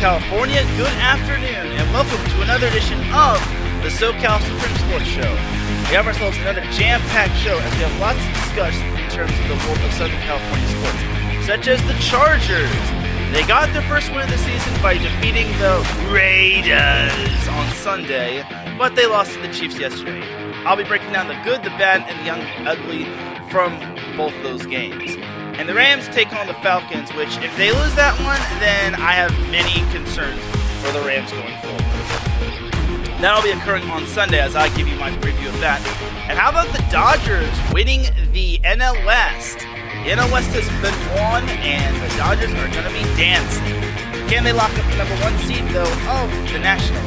California, good afternoon, and welcome to another edition of the SoCal Supreme Sports Show. We have ourselves another jam-packed show as we have lots to discuss in terms of the world of Southern California sports, such as the Chargers. They got their first win of the season by defeating the Raiders on Sunday, but they lost to the Chiefs yesterday. I'll be breaking down the good, the bad, and the young ugly from both those games. And the Rams take on the Falcons, which, if they lose that one, then I have many concerns for the Rams going forward. That'll be occurring on Sunday as I give you my preview of that. And how about the Dodgers winning the NL West? The NL West has been won, and the Dodgers are going to be dancing. Can they lock up the number one seed, though? Oh, the Nationals.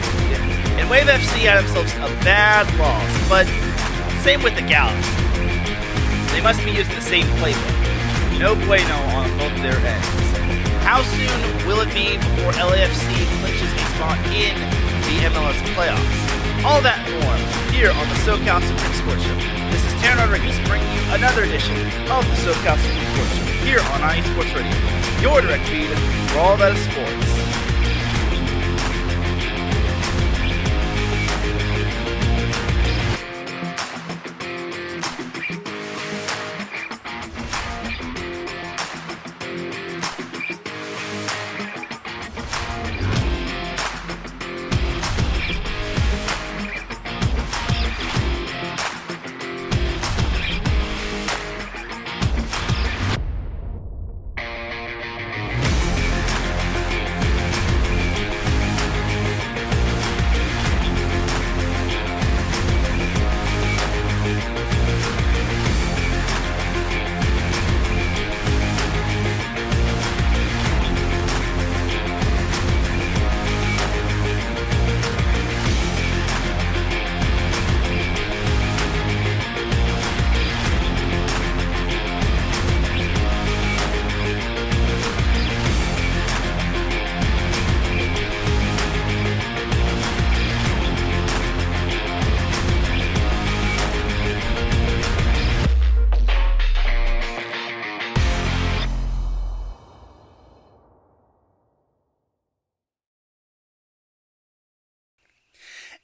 And Wave FC had themselves a bad loss, but same with the Galaxy. They must be using the same playbook. No bueno on both their ends. How soon will it be before LAFC clinches a spot in the MLS playoffs? All that and more here on the SoCal Supreme Sports Show. This is Teran Rodriguez bringing you another edition of the SoCal Supreme Sports Show here on IE Sports Radio, your direct feed for all that is sports.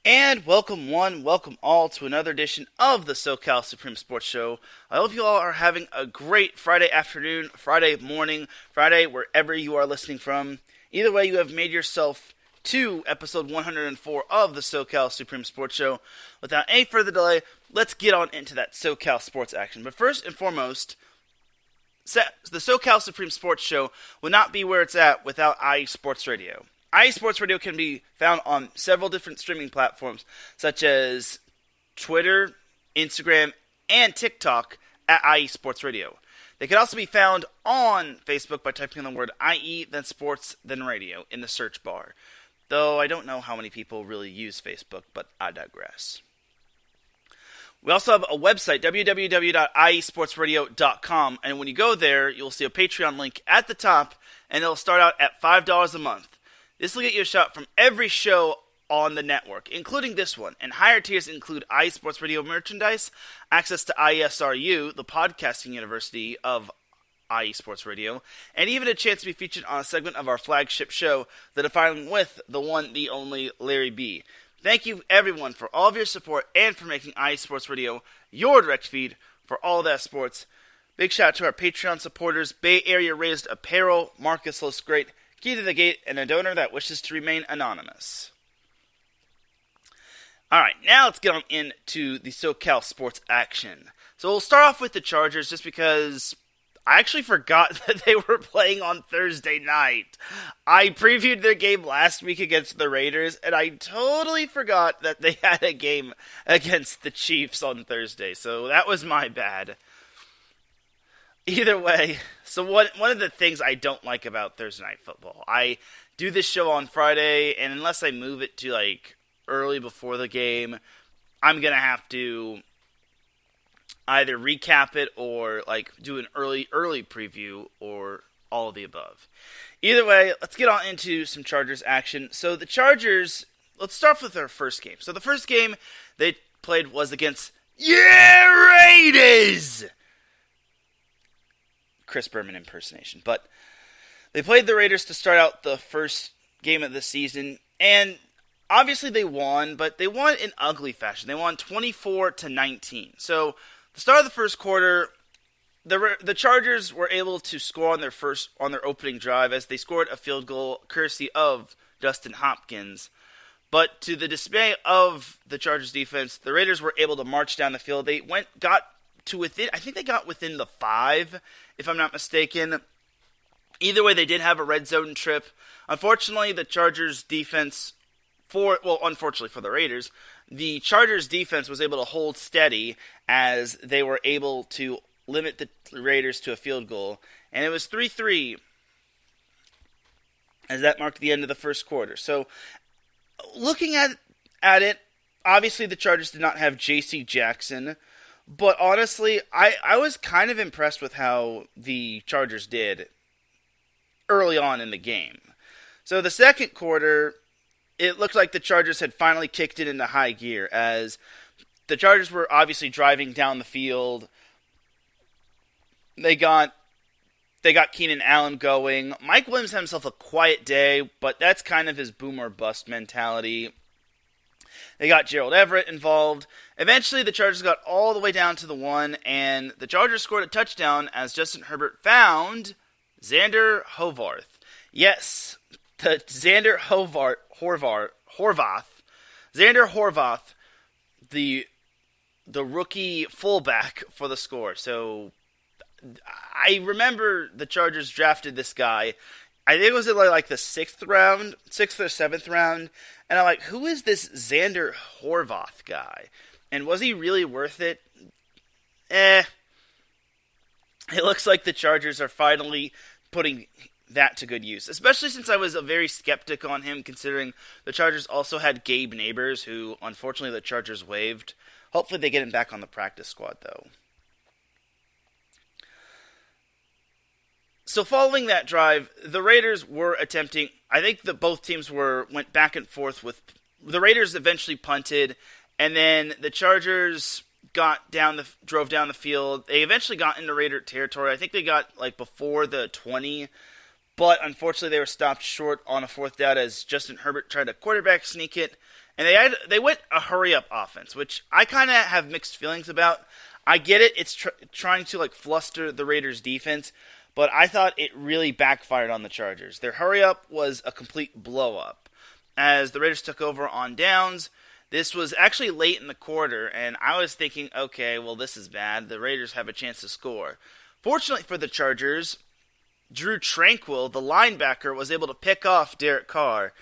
And welcome one, welcome all to another edition of the SoCal Supreme Sports Show. I hope you all are having a great Friday afternoon, Friday morning, Friday wherever you are listening from. Either way, you have made yourself to episode 104 of the SoCal Supreme Sports Show. Without any further delay, let's get on into that SoCal sports action. But first and foremost, the SoCal Supreme Sports Show will not be where it's at without IE Sports Radio. IE Sports Radio can be found on several different streaming platforms, such as Twitter, Instagram, and TikTok at IE Sports Radio. They can also be found on Facebook by typing in the word IE, then sports, then radio in the search bar. Though I don't know how many people really use Facebook, but I digress. We also have a website, www.iesportsradio.com, and when you go there, you'll see a Patreon link at the top, and it'll start out at $5 a month. This will get you a shot from every show on the network, including this one. And higher tiers include IE Sports Radio merchandise, access to ISRU, the podcasting university of IE Sports Radio, and even a chance to be featured on a segment of our flagship show, The Defining with the one, the only Larry B. Thank you, everyone, for all of your support and for making IE Sports Radio your direct feed for all that sports. Big shout out to our Patreon supporters, Bay Area Raised Apparel, Marcus Looks Great, Key to the Gate, and a donor that wishes to remain anonymous. Alright, now let's get on into the SoCal sports action. So we'll start off with the Chargers just because I actually forgot that they were playing on Thursday night. I previewed their game last week against the Raiders, and I totally forgot that they had a game against the Chiefs on Thursday, so that was my bad. Either way, so one of the things I don't like about Thursday Night Football, I do this show on Friday, and unless I move it to, early before the game, I'm going to have to either recap it or, do an early preview or all of the above. Either way, let's get on into some Chargers action. So the Chargers, let's start with their first game. So the first game they played was against Raiders! Chris Berman impersonation. But they played the Raiders to start out the first game of the season, and obviously they won, but they won in ugly fashion. They won 24-19. So, the start of the first quarter, the Chargers were able to score on their opening drive as they scored a field goal courtesy of Dustin Hopkins. But to the dismay of the Chargers defense, the Raiders were able to march down the field. They got within the 5, if I'm not mistaken. Either way, they did have a red zone trip. Unfortunately, the Chargers defense, unfortunately for the Raiders, the Chargers defense was able to hold steady as they were able to limit the Raiders to a field goal. And it was 3-3 as that marked the end of the first quarter. So, looking at it, obviously the Chargers did not have J.C. Jackson, but honestly, I was kind of impressed with how the Chargers did early on in the game. So the second quarter, it looked like the Chargers had finally kicked it into high gear as the Chargers were obviously driving down the field. They got Keenan Allen going. Mike Williams had himself a quiet day, but that's kind of his boom or bust mentality. They got Gerald Everett involved. Eventually, the Chargers got all the way down to the 1, and the Chargers scored a touchdown as Justin Herbert found Xander Horvath. Yes, the Xander Horvath. Xander Horvath, the rookie fullback for the score. So, I remember the Chargers drafted this guy. I think it was in like the 6th or 7th round. And I'm like, who is this Xander Horvath guy? And was he really worth it? It looks like the Chargers are finally putting that to good use. Especially since I was a very skeptic on him, considering the Chargers also had Gabe Neighbors, who unfortunately the Chargers waived. Hopefully they get him back on the practice squad, though. So following that drive, the Raiders were attempting, I think that both teams went back and forth with, the Raiders eventually punted, and then the Chargers drove down the field. They eventually got into Raider territory. I think they got before the 20, but unfortunately they were stopped short on a 4th down as Justin Herbert tried to quarterback sneak it, and they went a hurry-up offense, which I kind of have mixed feelings about. I get it, it's trying to fluster the Raiders defense, but I thought it really backfired on the Chargers. Their hurry-up was a complete blow-up. As the Raiders took over on downs, this was actually late in the quarter, and I was thinking, okay, well, this is bad. The Raiders have a chance to score. Fortunately for the Chargers, Drew Tranquill, the linebacker, was able to pick off Derek Carr,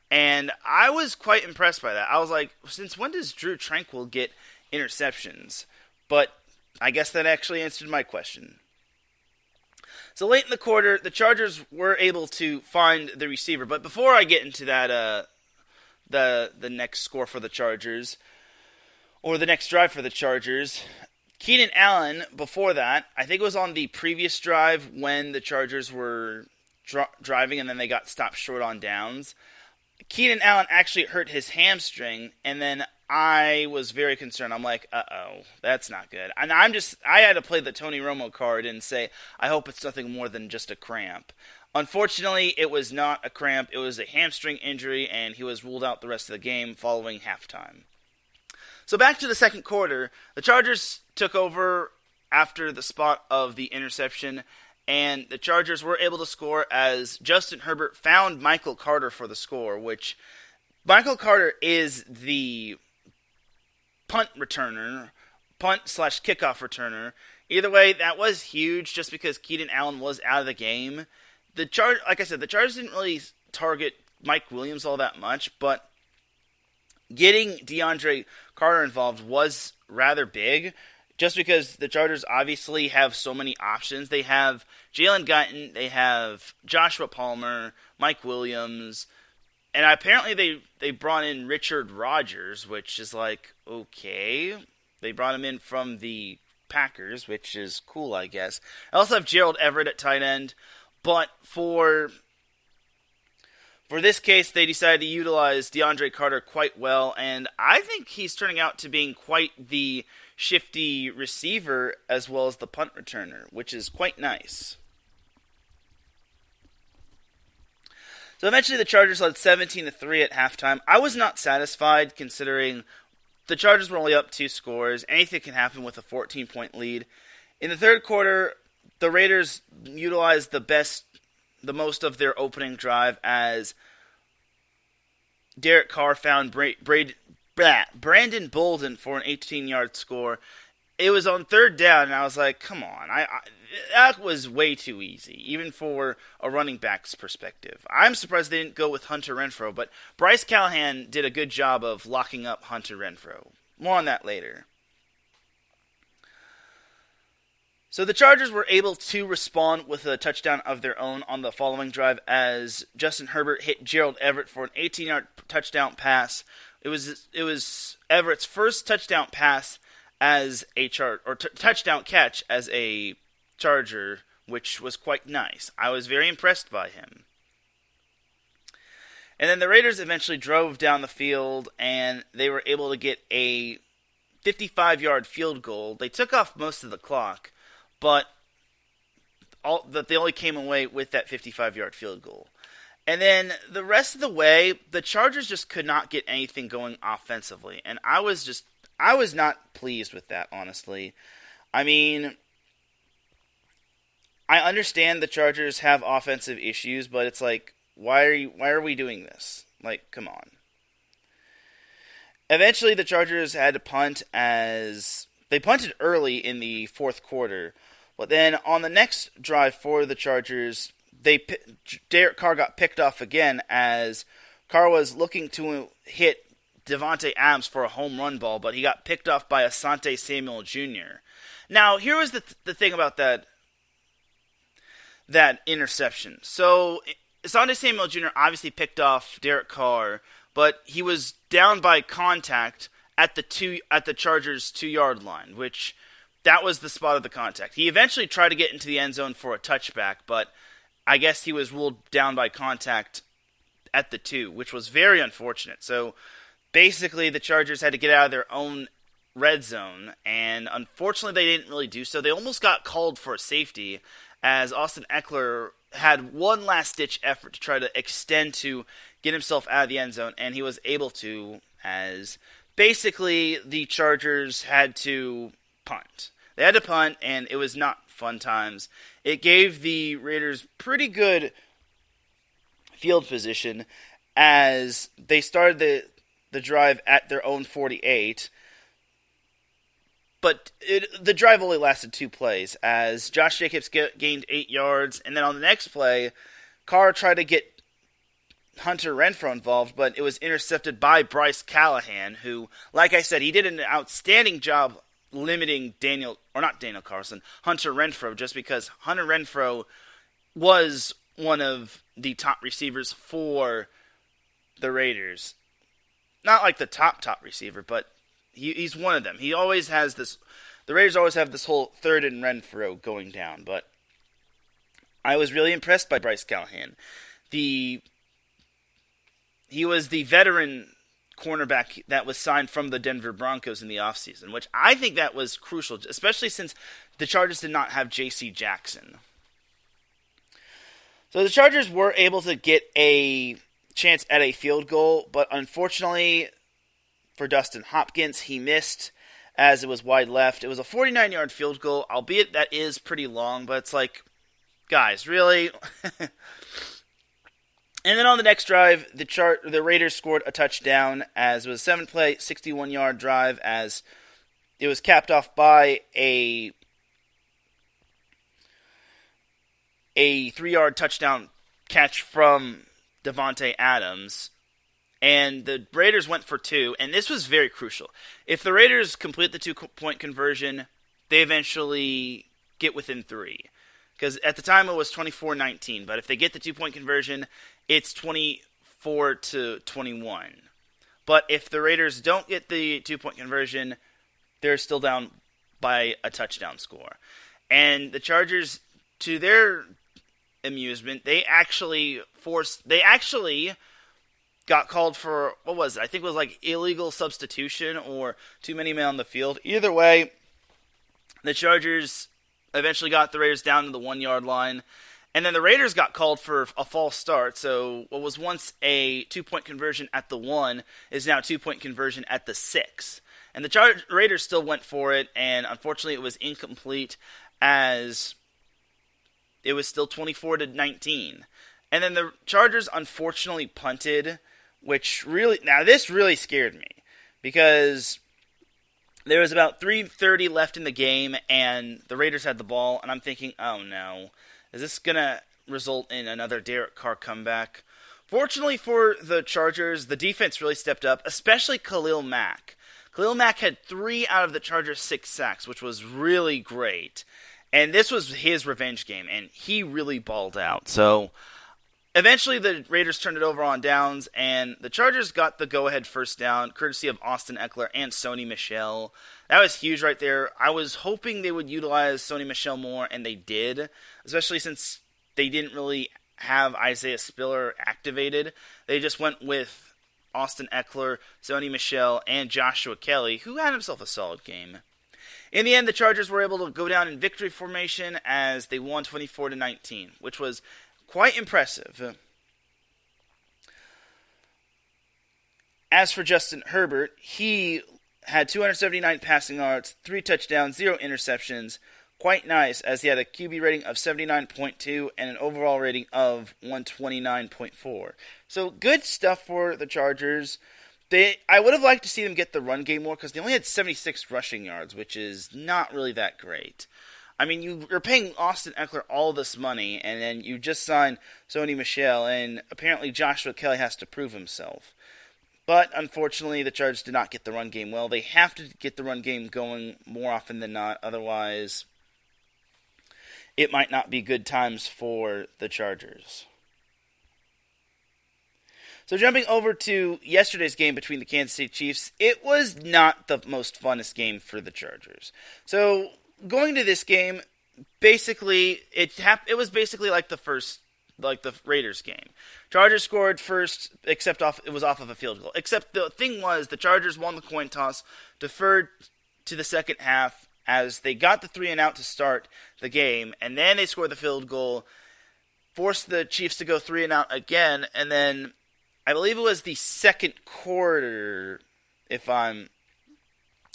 and I was quite impressed by that. I was like, since when does Drew Tranquill get interceptions? But I guess that actually answered my question. So late in the quarter, the Chargers were able to find the receiver. But before I get into that, the next score for the Chargers, or the next drive for the Chargers, Keenan Allen, before that, I think it was on the previous drive when the Chargers were driving and then they got stopped short on downs. Keenan Allen actually hurt his hamstring, and then I was very concerned. I'm like, uh-oh, that's not good. And I had to play the Tony Romo card and say, I hope it's nothing more than just a cramp. Unfortunately, it was not a cramp. It was a hamstring injury, and he was ruled out the rest of the game following halftime. So back to the second quarter, the Chargers took over after the spot of the interception, and the Chargers were able to score as Justin Herbert found Michael Carter for the score, which Michael Carter is the punt/kickoff returner. Either way, that was huge just because Keenan Allen was out of the game. Like I said, the Chargers didn't really target Mike Williams all that much, but getting DeAndre Carter involved was rather big just because the Chargers obviously have so many options. They have Jalen Guyton, they have Joshua Palmer, Mike Williams, and apparently they brought in Richard Rodgers, which is like, okay. They brought him in from the Packers, which is cool, I guess. I also have Gerald Everett at tight end, but for this case, they decided to utilize DeAndre Carter quite well, and I think he's turning out to being quite the shifty receiver as well as the punt returner, which is quite nice. So eventually the Chargers led 17-3 at halftime. I was not satisfied considering the Chargers were only up 2 scores. Anything can happen with a 14-point lead. In the third quarter, the Raiders utilized the most of their opening drive as Derek Carr found Brandon Bolden for an 18-yard score. It was on third down, and I was like, come on. That was way too easy, even for a running back's perspective. I'm surprised they didn't go with Hunter Renfrow, but Bryce Callahan did a good job of locking up Hunter Renfrow. More on that later. So the Chargers were able to respond with a touchdown of their own on the following drive as Justin Herbert hit Gerald Everett for an 18-yard touchdown pass. It was Everett's first touchdown pass as a touchdown catch as a Charger, which was quite nice. I was very impressed by him. And then the Raiders eventually drove down the field, and they were able to get a 55-yard field goal. They took off most of the clock, but they only came away with that 55-yard field goal. And then the rest of the way, the Chargers just could not get anything going offensively, and I was not pleased with that, honestly. I mean, I understand the Chargers have offensive issues, but it's like, why are we doing this? Like, come on. Eventually, the Chargers had to punt as they punted early in the fourth quarter, but then on the next drive for the Chargers, Derek Carr got picked off again as Carr was looking to hit Davante Adams for a home run ball, but he got picked off by Asante Samuel Jr. Now, here was the thing about that interception. So, Asante Samuel Jr. obviously picked off Derek Carr, but he was down by contact at the Chargers' 2-yard line, which that was the spot of the contact. He eventually tried to get into the end zone for a touchback, but I guess he was ruled down by contact at the 2, which was very unfortunate. So, basically, the Chargers had to get out of their own red zone, and unfortunately they didn't really do so. They almost got called for a safety, as Austin Eckler had one last-ditch effort to try to extend to get himself out of the end zone, and he was able to, as basically the Chargers had to punt. They had to punt, and it was not fun times. It gave the Raiders pretty good field position as they started the drive at their own 48, but the drive only lasted 2 plays as Josh Jacobs gained 8 yards, and then on the next play, Carr tried to get Hunter Renfrow involved, but it was intercepted by Bryce Callahan, who, like I said, he did an outstanding job limiting Hunter Renfrow, just because Hunter Renfrow was one of the top receivers for the Raiders. Not like the top receiver, but he's one of them. He always has this. The Raiders always have this whole third and Renfrow going down, but I was really impressed by Bryce Callahan. He was the veteran cornerback that was signed from the Denver Broncos in the offseason, which I think that was crucial, especially since the Chargers did not have J.C. Jackson. So the Chargers were able to get a chance at a field goal, but unfortunately for Dustin Hopkins, he missed as it was wide left. It was a 49-yard field goal, albeit that is pretty long, but it's like, guys, really? And then on the next drive, the Raiders scored a touchdown as it was a 7-play, 61-yard drive as it was capped off by a 3-yard touchdown catch from Davante Adams. And the Raiders went for 2, and this was very crucial. If the Raiders complete the 2-point conversion, they eventually get within 3. Because at the time it was 24-19, but if they get the 2-point conversion, it's 24-21. But if the Raiders don't get the 2-point conversion, they're still down by a touchdown score. And the Chargers, to their amusement, they actually got called for, what was it? I think it was like illegal substitution or too many men on the field. Either way, the Chargers eventually got the Raiders down to the 1-yard line. And then the Raiders got called for a false start, so what was once a 2-point conversion at the 1 is now a 2-point conversion at the 6. And the Raiders still went for it, and unfortunately it was incomplete as it was still 24-19. And then the Chargers unfortunately punted, which this really scared me, because there was about 3:30 left in the game, and the Raiders had the ball, and I'm thinking, oh no, is this going to result in another Derek Carr comeback? Fortunately for the Chargers, the defense really stepped up, especially Khalil Mack. Khalil Mack had 3 out of the Chargers' 6 sacks, which was really great. And this was his revenge game, and he really balled out. So eventually the Raiders turned it over on downs, and the Chargers got the go-ahead first down, courtesy of Austin Eckler and Sony Michel. That was huge right there. I was hoping they would utilize Sony Michel more, and they did, especially since they didn't really have Isaiah Spiller activated. They just went with Austin Eckler, Sony Michel, and Joshua Kelly, who had himself a solid game. In the end, the Chargers were able to go down in victory formation as they won 24-19, which was quite impressive. As for Justin Herbert, he had 279 passing yards, 3 touchdowns, 0 interceptions. Quite nice, as he had a QB rating of 79.2 and an overall rating of 129.4. So good stuff for the Chargers. I would have liked to see them get the run game more, because they only had 76 rushing yards, which is not really that great. I mean, you're paying Austin Eckler all this money, and then you just signed Sony Michel, and apparently Joshua Kelly has to prove himself. But unfortunately, the Chargers did not get the run game well. They have to get the run game going more often than not, otherwise it might not be good times for the Chargers. So jumping over to yesterday's game between the Kansas City Chiefs, it was not the most funnest game for the Chargers. So going to this game, basically it was basically like the Raiders game. Chargers scored first, except it was off of a field goal. Except the thing was, the Chargers won the coin toss, deferred to the second half as they got the 3-and-out to start the game, and then they scored the field goal, forced the Chiefs to go 3-and-out again, and then I believe it was the second quarter, if I'm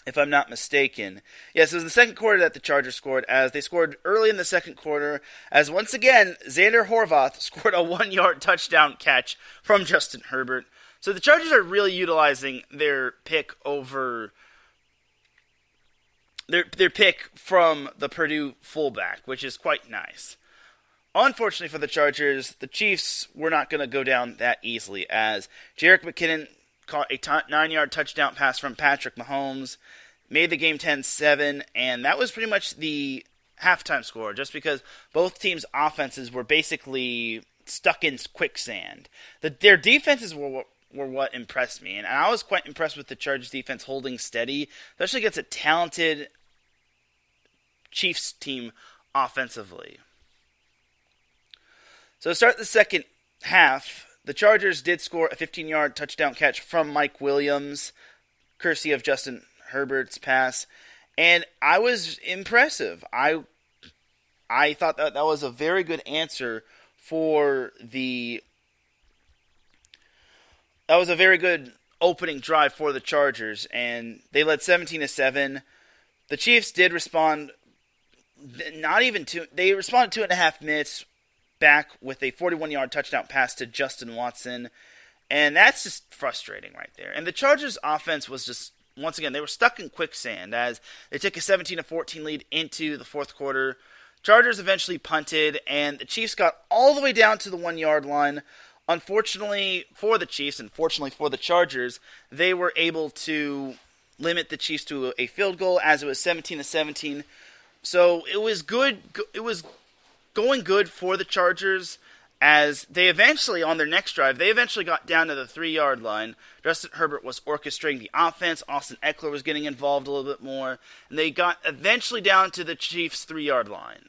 not mistaken. Yes, it was the second quarter that the Chargers scored, as they scored early in the second quarter, as once again, Xander Horvath scored a 1-yard touchdown catch from Justin Herbert. So the Chargers are really utilizing their pick over their pick from the Purdue fullback, which is quite nice. Unfortunately for the Chargers, the Chiefs were not going to go down that easily, as Jerick McKinnon caught a 9-yard touchdown pass from Patrick Mahomes, made the game 10-7, and that was pretty much the halftime score, just because both teams' offenses were basically stuck in quicksand. Their defenses were what impressed me, and I was quite impressed with the Chargers defense holding steady, especially against a talented Chiefs team offensively. So to start the second half, the Chargers did score a 15-yard touchdown catch from Mike Williams, courtesy of Justin Herbert's pass, and I was impressive. I thought that was a very good answer for that was a very good opening drive for the Chargers, and they led 17-7. The Chiefs did respond. They responded 2.5 minutes back with a 41-yard touchdown pass to Justin Watson, and that's just frustrating right there. And the Chargers' offense was just, once again, they were stuck in quicksand as they took a 17-14 lead into the fourth quarter. Chargers eventually punted, and the Chiefs got all the way down to the 1-yard line. Unfortunately for the Chiefs, and fortunately for the Chargers, they were able to limit the Chiefs to a field goal as it was 17-17. So it was good. It was going good for the Chargers as they eventually, on their next drive, they eventually got down to the 3-yard line. Justin Herbert was orchestrating the offense. Austin Eckler was getting involved a little bit more. And they got eventually down to the Chiefs' 3-yard line.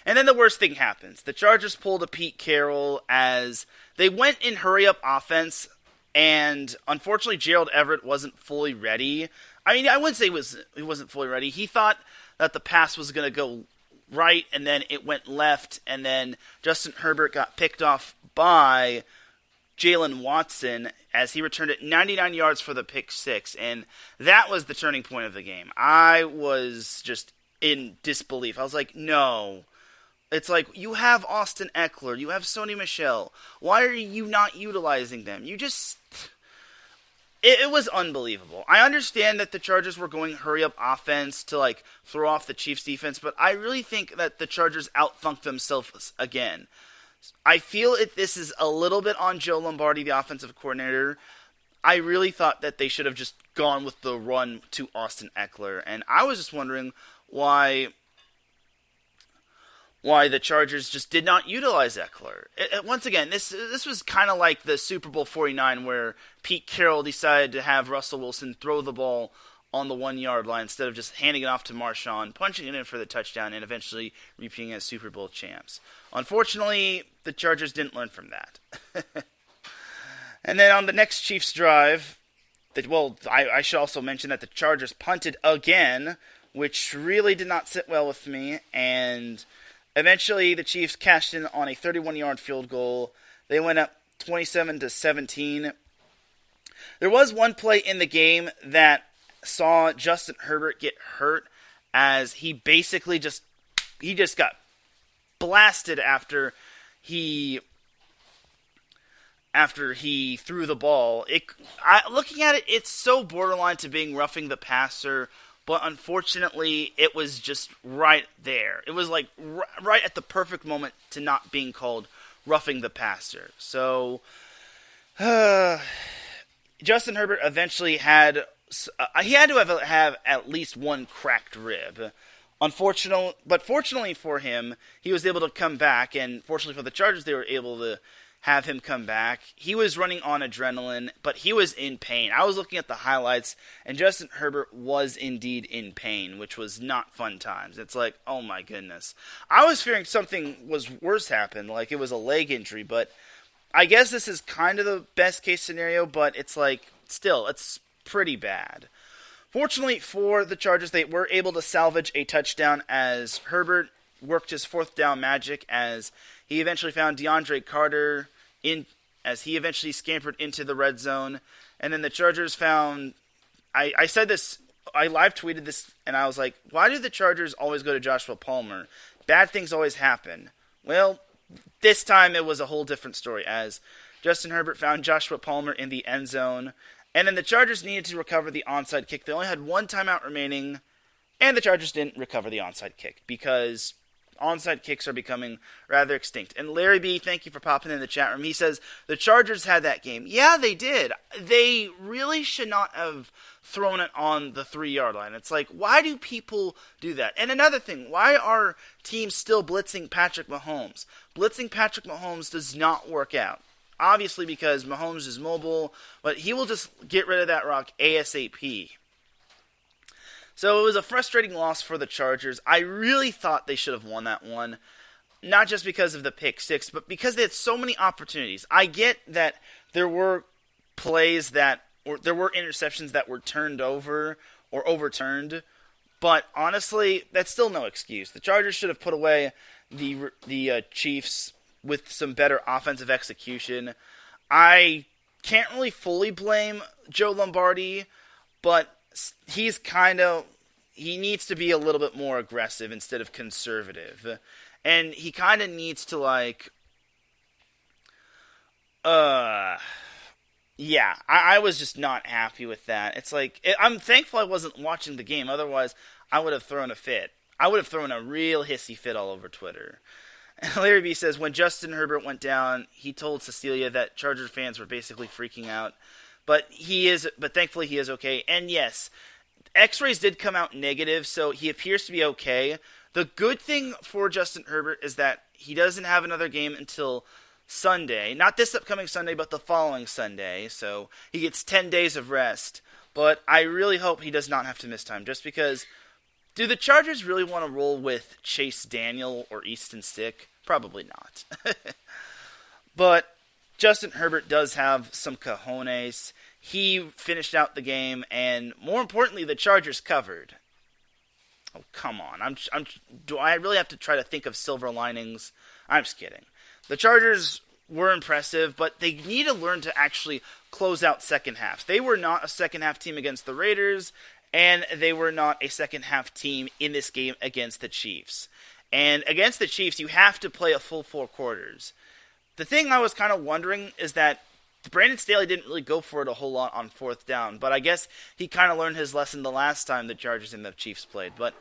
And then the worst thing happens. The Chargers pulled a Pete Carroll as they went in hurry-up offense, and unfortunately Gerald Everett wasn't fully ready. I mean, I wouldn't say he wasn't fully ready. He thought that the pass was going to go right, and then it went left, and then Justin Herbert got picked off by Jalen Watson as he returned it 99 yards for the pick six, and that was the turning point of the game. I was just in disbelief. I was like, no. It's like, you have Austin Eckler, you have Sony Michel. Why are you not utilizing them? It was unbelievable. I understand that the Chargers were going hurry-up offense to, like, throw off the Chiefs' defense, but I really think that the Chargers outfunked themselves again. I feel this is a little bit on Joe Lombardi, the offensive coordinator. I really thought that they should have just gone with the run to Austin Eckler, and I was just wondering why the Chargers just did not utilize Eckler. Once again, this was kind of like the Super Bowl 49 where Pete Carroll decided to have Russell Wilson throw the ball on the 1-yard line instead of just handing it off to Marshawn, punching it in for the touchdown, and eventually repeating as Super Bowl champs. Unfortunately, the Chargers didn't learn from that. And then on the next Chiefs drive, I should also mention that the Chargers punted again, which really did not sit well with me, and eventually, the Chiefs cashed in on a 31-yard field goal. They went up 27-17. There was one play in the game that saw Justin Herbert get hurt, as he basically just got blasted after he threw the ball. Looking at it, it's so borderline to being roughing the passer. But unfortunately, it was just right there. It was like right at the perfect moment to not being called roughing the passer. So, Justin Herbert eventually had to have at least one cracked rib. Fortunately for him, he was able to come back, and fortunately for the Chargers, they were able to have him come back. He was running on adrenaline, but he was in pain. I was looking at the highlights, and Justin Herbert was indeed in pain, which was not fun times. It's like, oh my goodness. I was fearing something was worse happened, like it was a leg injury, but I guess this is kind of the best case scenario, but it's like, still, it's pretty bad. Fortunately for the Chargers, they were able to salvage a touchdown as Herbert worked his fourth down magic as he eventually found DeAndre Carter as he eventually scampered into the red zone. And then the Chargers found, I said this, I live tweeted this, and I was like, why do the Chargers always go to Joshua Palmer? Bad things always happen. Well, this time it was a whole different story, as Justin Herbert found Joshua Palmer in the end zone, and then the Chargers needed to recover the onside kick. They only had one timeout remaining, and the Chargers didn't recover the onside kick, because onside kicks are becoming rather extinct. And Larry B., thank you for popping in the chat room. He says, the Chargers had that game. Yeah, they did. They really should not have thrown it on the 3-yard line. It's like, why do people do that? And another thing, why are teams still blitzing Patrick Mahomes? Blitzing Patrick Mahomes does not work out. Obviously because Mahomes is mobile, but he will just get rid of that rock ASAP. So it was a frustrating loss for the Chargers. I really thought they should have won that one. Not just because of the pick six, but because they had so many opportunities. I get that there were plays there were interceptions that were turned over or overturned, but honestly, that's still no excuse. The Chargers should have put away the Chiefs with some better offensive execution. I can't really fully blame Joe Lombardi, but he needs to be a little bit more aggressive instead of conservative. And he kind of needs to I was just not happy with that. It's like, I'm thankful I wasn't watching the game, otherwise I would have thrown a fit. I would have thrown a real hissy fit all over Twitter. And Larry B says, when Justin Herbert went down, he told Cecilia that Charger fans were basically freaking out. But thankfully he is okay. And yes, X-rays did come out negative, so he appears to be okay. The good thing for Justin Herbert is that he doesn't have another game until Sunday. Not this upcoming Sunday, but the following Sunday. So he gets 10 days of rest. But I really hope he does not have to miss time, just because, do the Chargers really want to roll with Chase Daniel or Easton Stick? Probably not. But Justin Herbert does have some cojones. He finished out the game, and more importantly, the Chargers covered. Oh, come on. Do I really have to try to think of silver linings? I'm just kidding. The Chargers were impressive, but they need to learn to actually close out second halves. They were not a second half team against the Raiders, and they were not a second half team in this game against the Chiefs. And against the Chiefs, you have to play a full 4 quarters. The thing I was kind of wondering is that Brandon Staley didn't really go for it a whole lot on 4th down, but I guess he kind of learned his lesson the last time the Chargers and the Chiefs played. But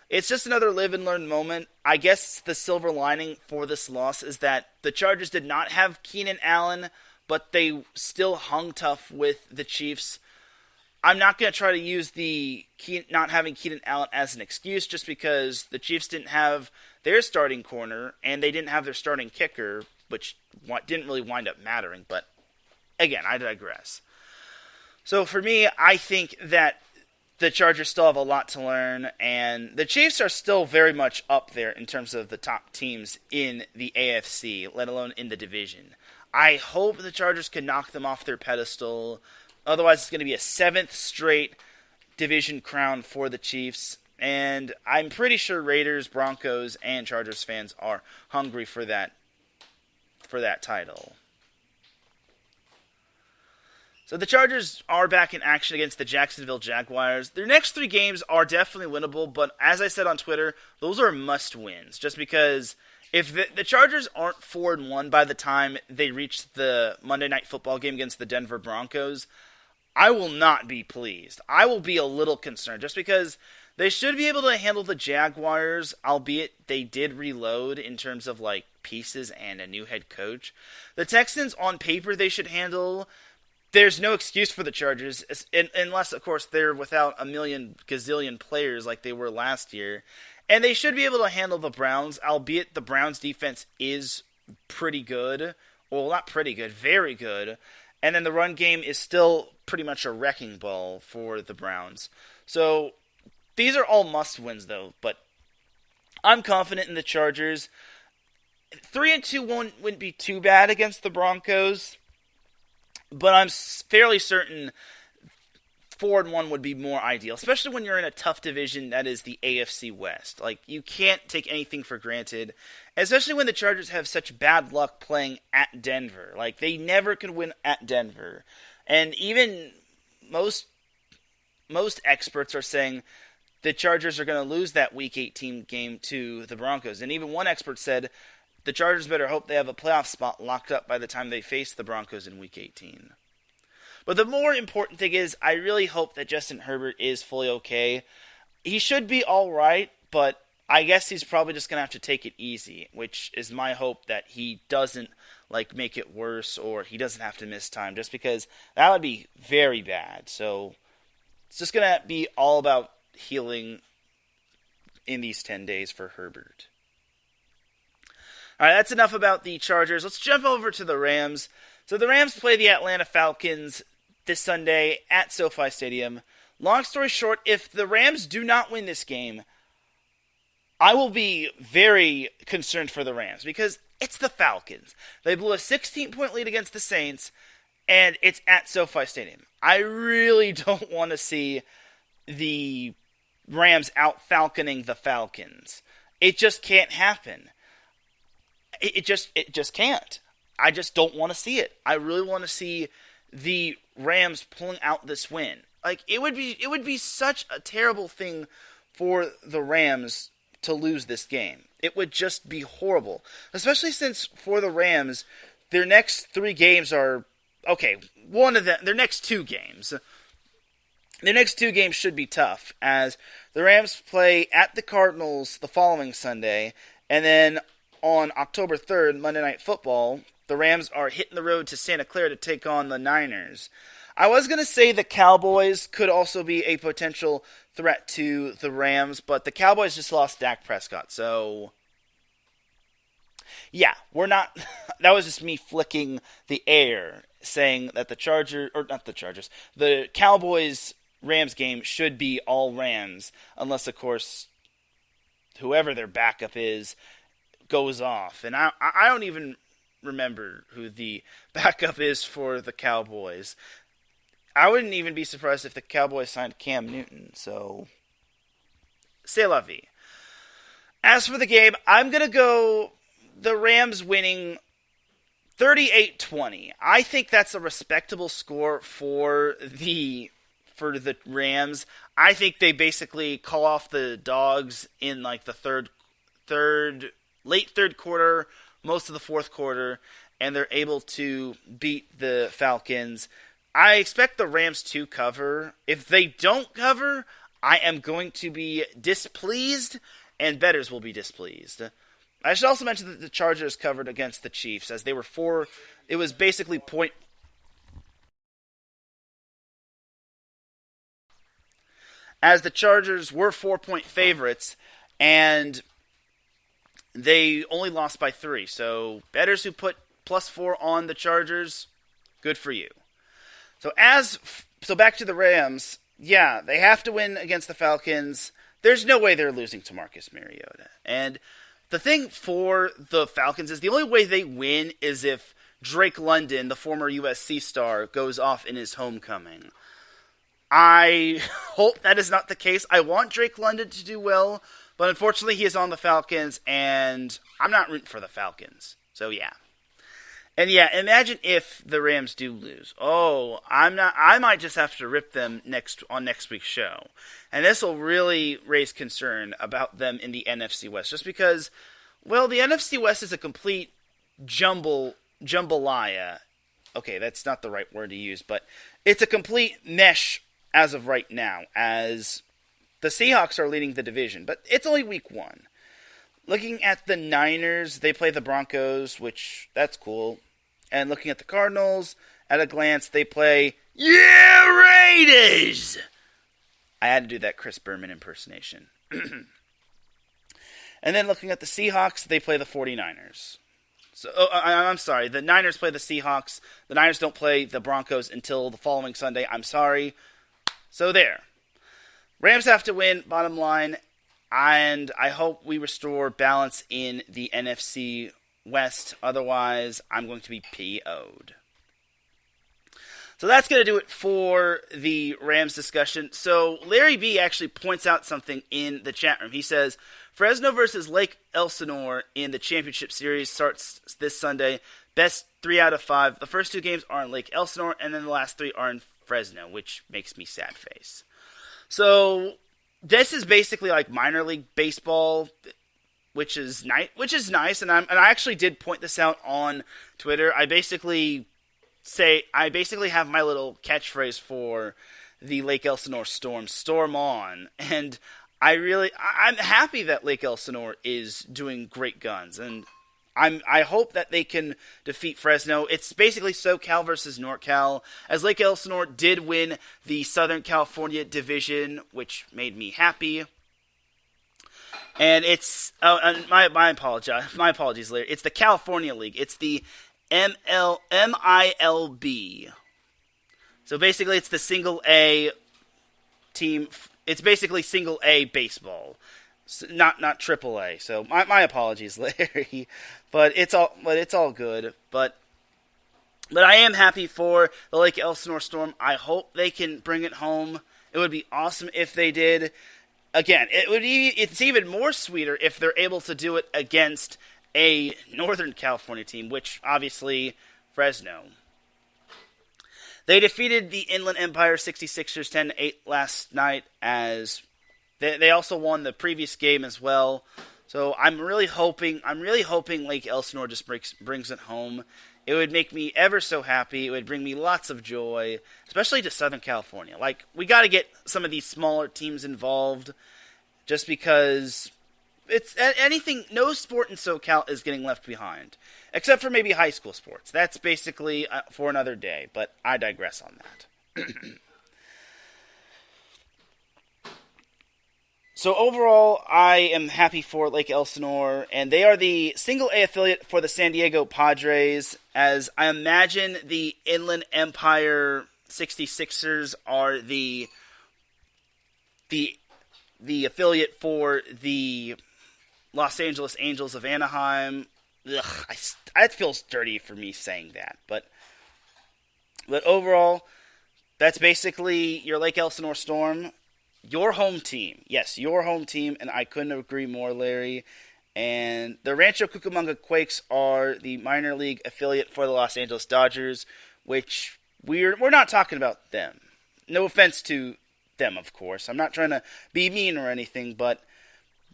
it's just another live and learn moment. I guess the silver lining for this loss is that the Chargers did not have Keenan Allen, but they still hung tough with the Chiefs. I'm not going to try to use the not having Keenan Allen as an excuse just because the Chiefs didn't have their starting corner and they didn't have their starting kicker, which didn't really wind up mattering. But again, I digress. So for me, I think that the Chargers still have a lot to learn, and the Chiefs are still very much up there in terms of the top teams in the AFC, let alone in the division. I hope the Chargers can knock them off their pedestal. Otherwise, it's going to be a 7th straight division crown for the Chiefs, and I'm pretty sure Raiders, Broncos, and Chargers fans are hungry for that title. So the Chargers are back in action against the Jacksonville Jaguars. Their next 3 games are definitely winnable, but as I said on Twitter, those are must-wins. Just because if the Chargers aren't 4-1 by the time they reach the Monday Night Football game against the Denver Broncos, I will not be pleased. I will be a little concerned, just because they should be able to handle the Jaguars, albeit they did reload in terms of pieces and a new head coach. The Texans, on paper, they should handle. There's no excuse for the Chargers, unless, of course, they're without a million gazillion players like they were last year. And they should be able to handle the Browns, albeit the Browns' defense is pretty good. Well, not pretty good, very good. And then the run game is still pretty much a wrecking ball for the Browns. So these are all must-wins, though. But I'm confident in the Chargers. 3-2 wouldn't be too bad against the Broncos. But I'm fairly certain 4-1 would be more ideal, especially when you're in a tough division that is the AFC West. You can't take anything for granted, especially when the Chargers have such bad luck playing at Denver. They never could win at Denver. And even most experts are saying the Chargers are going to lose that Week 18 game to the Broncos. And even one expert said the Chargers better hope they have a playoff spot locked up by the time they face the Broncos in Week 18. But the more important thing is, I really hope that Justin Herbert is fully okay. He should be all right, but I guess he's probably just going to have to take it easy, which is my hope that he doesn't make it worse or he doesn't have to miss time, just because that would be very bad. So it's just going to be all about healing in these 10 days for Herbert. All right, that's enough about the Chargers. Let's jump over to the Rams. So the Rams play the Atlanta Falcons this Sunday at SoFi Stadium. Long story short, if the Rams do not win this game, I will be very concerned for the Rams because it's the Falcons. They blew a 16-point lead against the Saints, and it's at SoFi Stadium. I really don't want to see the Rams out-falconing the Falcons. It just can't happen. It just can't. I just don't want to see it. I really want to see the Rams pulling out this win. It would be such a terrible thing for the Rams to lose this game. It would just be horrible. Especially since for the Rams, their next 3 games are their next 2 games. Their next 2 games should be tough, as the Rams play at the Cardinals the following Sunday, and then on October 3rd, Monday Night Football, the Rams are hitting the road to Santa Clara to take on the Niners. I was going to say the Cowboys could also be a potential threat to the Rams, but the Cowboys just lost Dak Prescott, so yeah, we're not. That was just me flicking the air, saying that the Cowboys-Rams game should be all Rams, unless, of course, whoever their backup is goes off. And I don't even remember who the backup is for the Cowboys. I wouldn't even be surprised if the Cowboys signed Cam Newton. So c'est la vie. As for the game, I'm going to go the Rams winning 38-20. I think that's a respectable score for the Rams. I think they basically call off the dogs in like the late third quarter, most of the fourth quarter, and they're able to beat the Falcons. I expect the Rams to cover. If they don't cover, I am going to be displeased, and bettors will be displeased. I should also mention that the Chargers covered against the Chiefs, as they were it was basically as the Chargers were 4-point favorites, and they only lost by 3. So bettors who put +4 on the Chargers, good for you. So back to the Rams. Yeah, they have to win against the Falcons. There's no way they're losing to Marcus Mariota. And the thing for the Falcons is the only way they win is if Drake London, the former USC star, goes off in his homecoming. I hope that is not the case. I want Drake London to do well, but unfortunately he is on the Falcons, and I'm not rooting for the Falcons. So yeah. And yeah, imagine if the Rams do lose. Oh, I might just have to rip them on next week's show. And this will really raise concern about them in the NFC West. Just because, well, the NFC West is a complete jambalaya. Okay, that's not the right word to use, but it's a complete mesh as of right now, as the Seahawks are leading the division. But it's only week 1. Looking at the Niners, they play the Broncos, which, that's cool. And looking at the Cardinals, at a glance, they play, Raiders! I had to do that Chris Berman impersonation. And then looking at the Seahawks, they play the 49ers. So, I'm sorry, the Niners play the Seahawks. The Niners don't play the Broncos until the following Sunday. I'm sorry. So there. Rams have to win, bottom line. And I hope we restore balance in the NFC West. Otherwise, I'm going to be PO'd. So that's going to do it for the Rams discussion. So Larry B actually points out something in the chat room. He says, Fresno versus Lake Elsinore in the championship series starts this Sunday. Best 3 out of 5. The first 2 games are in Lake Elsinore, and then the last 3 are in Fresno, which makes me sad face. So this is basically like minor league baseball, which is nice, and I actually did point this out on Twitter. I basically have my little catchphrase for the Lake Elsinore Storm on, and I'm happy that Lake Elsinore is doing great guns, and I hope that they can defeat Fresno. It's basically SoCal versus NorCal, as Lake Elsinore did win the Southern California division, which made me happy. And it's my apologies, Larry. It's the California League. It's the MILB. So basically, it's the single A team. It's basically single A baseball, not triple A. So my apologies, Larry. But it's all good. But I am happy for the Lake Elsinore Storm. I hope they can bring it home. It would be awesome if they did. Again, it's even more sweeter if they're able to do it against a Northern California team, which obviously Fresno. They defeated the Inland Empire 66ers 10-8 last night, as they also won the previous game as well. So I'm really hoping Lake Elsinore just brings it home. It would make me ever so happy. It would bring me lots of joy, especially to Southern California. Like, we got to get some of these smaller teams involved, just because it's anything. No sport in SoCal is getting left behind, except for maybe high school sports. That's basically for another day, but I digress on that. So overall, I am happy for Lake Elsinore, and they are the single A affiliate for the San Diego Padres, as I imagine the Inland Empire 66ers are the affiliate for the Los Angeles Angels of Anaheim. Ugh, it feels dirty for me saying that, but overall, that's basically your Lake Elsinore Storm. Your home team. Yes, your home team, and I couldn't agree more, Larry. And the Rancho Cucamonga Quakes are the minor league affiliate for the Los Angeles Dodgers, which we're not talking about them. No offense to them, of course. I'm not trying to be mean or anything, but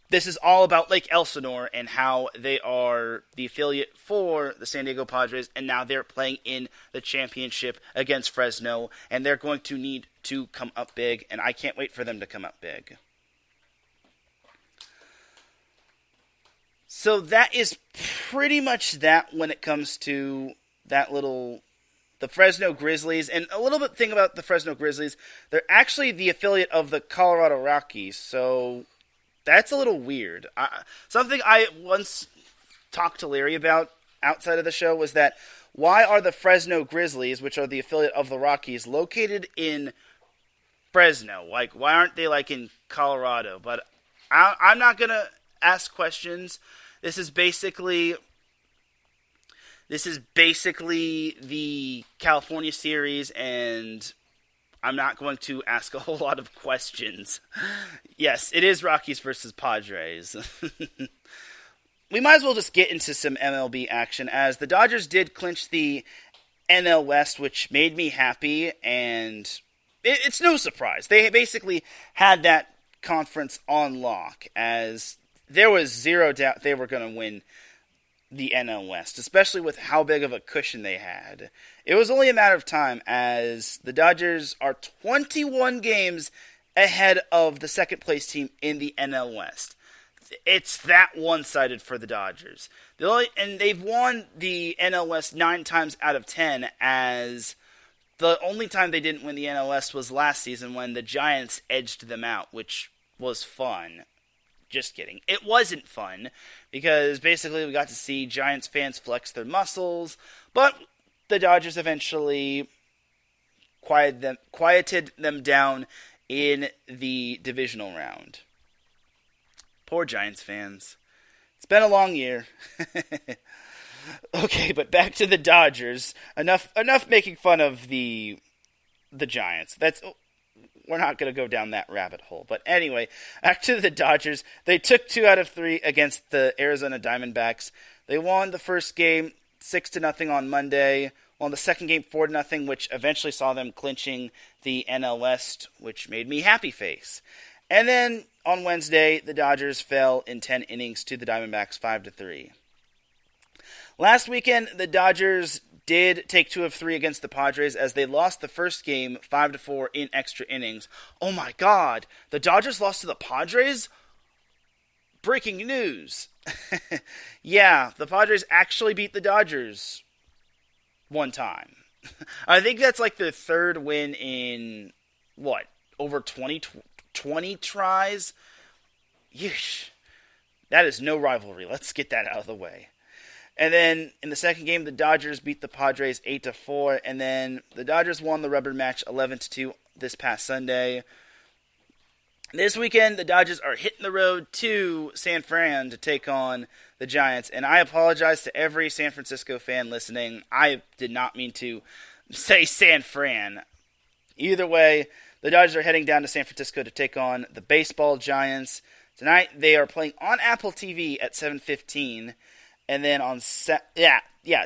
this is all about Lake Elsinore and how they are the affiliate for the San Diego Padres, and now they're playing in the championship against Fresno, and they're going to need to come up big, and I can't wait for them to come up big. So that is pretty much that when it comes to the Fresno Grizzlies. And a little bit thing about the Fresno Grizzlies, they're actually the affiliate of the Colorado Rockies, so that's a little weird. Something I once talked to Larry about outside of the show was that why are the Fresno Grizzlies, which are the affiliate of the Rockies, located in Fresno? Like, why aren't they like in Colorado? But I'm not going to ask questions. This is basically the California series, and I'm not going to ask a whole lot of questions. Yes, it is Rockies versus Padres. We might as well just get into some MLB action, as the Dodgers did clinch the NL West, which made me happy, and it's no surprise. They basically had that conference on lock, as there was zero doubt they were going to win the NL West, especially with how big of a cushion they had. It was only a matter of time, as the Dodgers are 21 games ahead of the second place team in the NL West. It's that one-sided for the Dodgers. And they've won the NL West 9 times out of 10, as the only time they didn't win the NL West was last season when the Giants edged them out, which was fun. Just kidding. It wasn't fun, because basically we got to see Giants fans flex their muscles, but the Dodgers eventually quieted them down in the divisional round. Poor Giants fans. It's been a long year. Okay, but back to the Dodgers. Enough making fun of the Giants. We're not going to go down that rabbit hole. But anyway, back to the Dodgers. They took 2 out of 3 against the Arizona Diamondbacks. They won the first game 6-0 on Monday. Won the second game 4-0, which eventually saw them clinching the NL West, which made me happy face. And then on Wednesday, the Dodgers fell in 10 innings to the Diamondbacks 5-3. Last weekend, the Dodgers did take 2 of 3 against the Padres, as they lost the first game 5-4 in extra innings. Oh my God, the Dodgers lost to the Padres? Breaking news. Yeah, the Padres actually beat the Dodgers one time. I think that's like their third win in, over 20 tries? Yeesh. That is no rivalry. Let's get that out of the way. And then in the second game, the Dodgers beat the Padres 8-4, and then the Dodgers won the rubber match 11-2 this past Sunday. This weekend, the Dodgers are hitting the road to San Fran to take on the Giants, and I apologize to every San Francisco fan listening. I did not mean to say San Fran. Either way, the Dodgers are heading down to San Francisco to take on the baseball Giants. Tonight, they are playing on Apple TV at 7:15. And then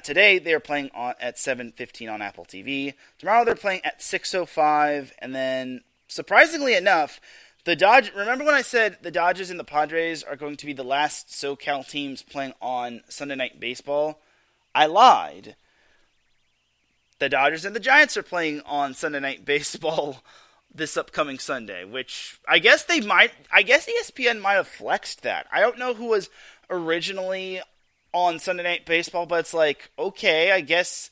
today they are playing at 7:15 on Apple TV. Tomorrow they're playing at 6:05, and then surprisingly enough, remember when I said the Dodgers and the Padres are going to be the last SoCal teams playing on Sunday Night Baseball? I lied. The Dodgers and the Giants are playing on Sunday Night Baseball this upcoming Sunday, which I guess ESPN might have flexed that. I don't know who was originally on Sunday Night Baseball, but it's like, okay, I guess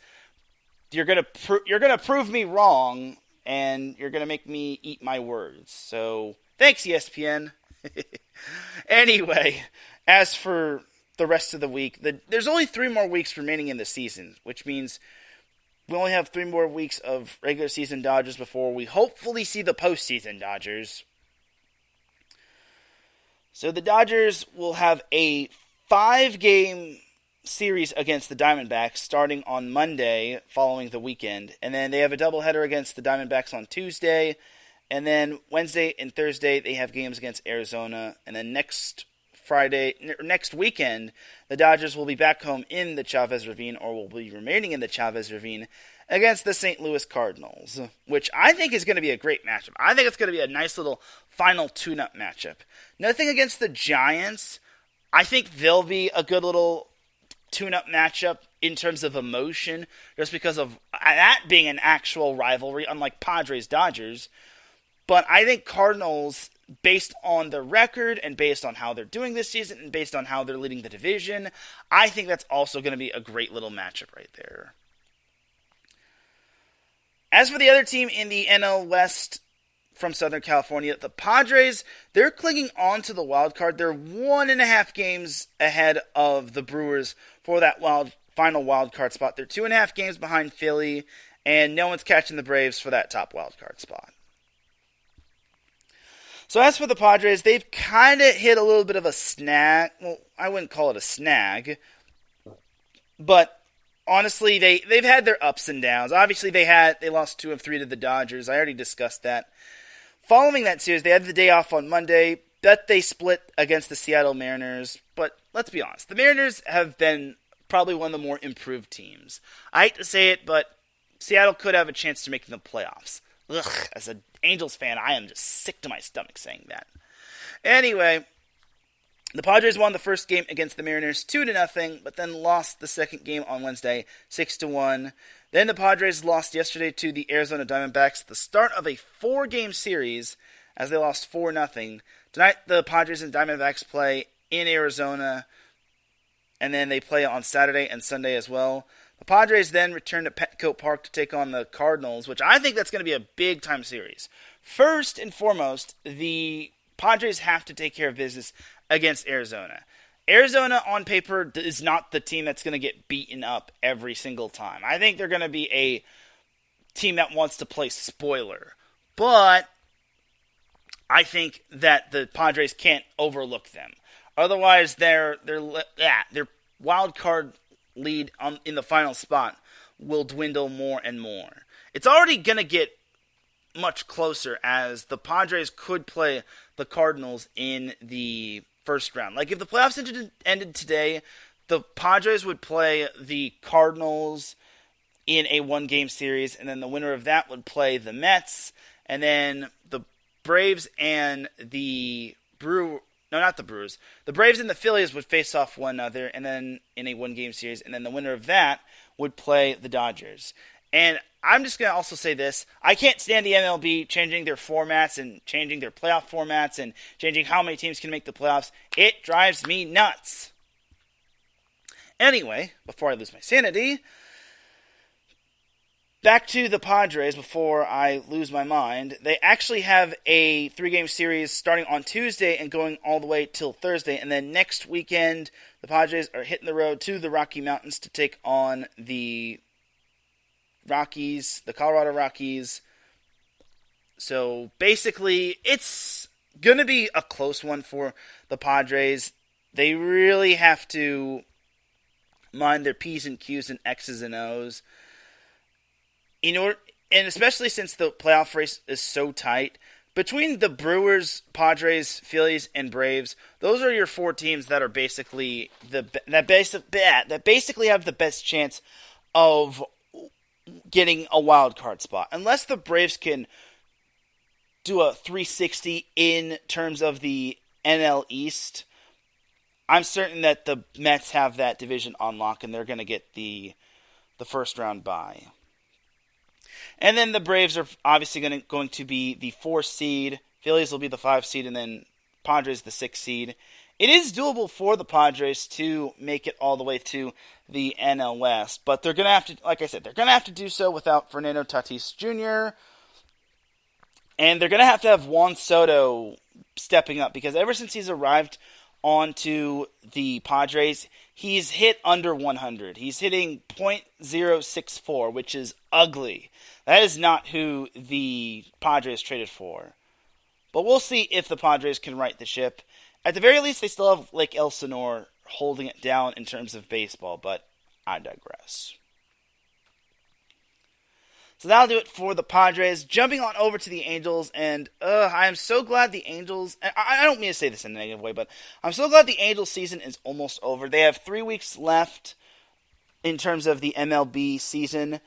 you're gonna prove me wrong, and you're gonna make me eat my words. So thanks, ESPN. Anyway, as for the rest of the week, there's only 3 more weeks remaining in the season, which means we only have 3 more weeks of regular season Dodgers before we hopefully see the postseason Dodgers. So the Dodgers will have a 5-game series against the Diamondbacks starting on Monday following the weekend. And then they have a doubleheader against the Diamondbacks on Tuesday. And then Wednesday and Thursday, they have games against Arizona. And then next weekend, the Dodgers will be back home in the Chavez Ravine, or will be remaining in the Chavez Ravine, against the St. Louis Cardinals, which I think is going to be a great matchup. I think it's going to be a nice little final tune-up matchup. Nothing against the Giants. I think they'll be a good little tune-up matchup in terms of emotion, just because of that being an actual rivalry, unlike Padres-Dodgers. But I think Cardinals, based on the record and based on how they're doing this season and based on how they're leading the division, I think that's also going to be a great little matchup right there. As for the other team in the NL West from Southern California, the Padres, they're clinging on to the wild card. They're 1.5 games ahead of the Brewers for that final wild card spot. They're 2.5 games behind Philly, and no one's catching the Braves for that top wild card spot. So as for the Padres, they've kind of hit a little bit of a snag. Well, I wouldn't call it a snag, but honestly, they've had their ups and downs. Obviously, they lost 2 of 3 to the Dodgers. I already discussed that. Following that series, they had the day off on Monday, but they split against the Seattle Mariners. But let's be honest, the Mariners have been probably one of the more improved teams. I hate to say it, but Seattle could have a chance to make the playoffs. Ugh, as an Angels fan, I am just sick to my stomach saying that. Anyway, the Padres won the first game against the Mariners 2-0, but then lost the second game on Wednesday 6-1. Then the Padres lost yesterday to the Arizona Diamondbacks at the start of a 4-game series as they lost 4-0. Tonight, the Padres and Diamondbacks play in Arizona, and then they play on Saturday and Sunday as well. The Padres then return to Petco Park to take on the Cardinals, which I think that's going to be a big-time series. First and foremost, the Padres have to take care of business against Arizona. Arizona, on paper, is not the team that's going to get beaten up every single time. I think they're going to be a team that wants to play spoiler. But I think that the Padres can't overlook them. Otherwise, their wild card lead in the final spot will dwindle more and more. It's already going to get much closer, as the Padres could play the Cardinals in the first round. Like, if the playoffs ended today, the Padres would play the Cardinals in a 1-game series, and then the winner of that would play the Mets, and then the Braves and the Brewers. No, not the Brewers. The Braves and the Phillies would face off one another, and then in a 1-game series, and then the winner of that would play the Dodgers. And I'm just going to also say this. I can't stand the MLB changing their formats and changing their playoff formats and changing how many teams can make the playoffs. It drives me nuts. Anyway, before I lose my sanity, back to the Padres before I lose my mind. They actually have a 3-game series starting on Tuesday and going all the way till Thursday. And then next weekend, the Padres are hitting the road to the Rocky Mountains to take on the Rockies, the Colorado Rockies. So basically, it's going to be a close one for the Padres. They really have to mind their P's and Q's and X's and O's. And especially since the playoff race is so tight, between the Brewers, Padres, Phillies, and Braves, those are your 4 teams that are basically that basically have the best chance of getting a wild card spot. Unless the Braves can do a 360 in terms of the NL East, I'm certain that the Mets have that division on lock and they're going to get the first round bye. And then the Braves are obviously going to be the 4th seed. Phillies will be the 5th seed, and then Padres the 6th seed. It is doable for the Padres to make it all the way to the NL West, but they're going to have to, like I said, they're going to have to do so without Fernando Tatis Jr., and they're going to have Juan Soto stepping up, because ever since he's arrived onto the Padres, he's hit under 100. He's hitting .064, which is ugly. That is not who the Padres traded for. But we'll see if the Padres can right the ship. At the very least, they still have Lake Elsinore holding it down in terms of baseball, but I digress. So that'll do it for the Padres. Jumping on over to the Angels, and I am so glad the Angels, and I don't mean to say this in a negative way, but I'm so glad the Angels season is almost over. They have 3 weeks left in terms of the MLB season,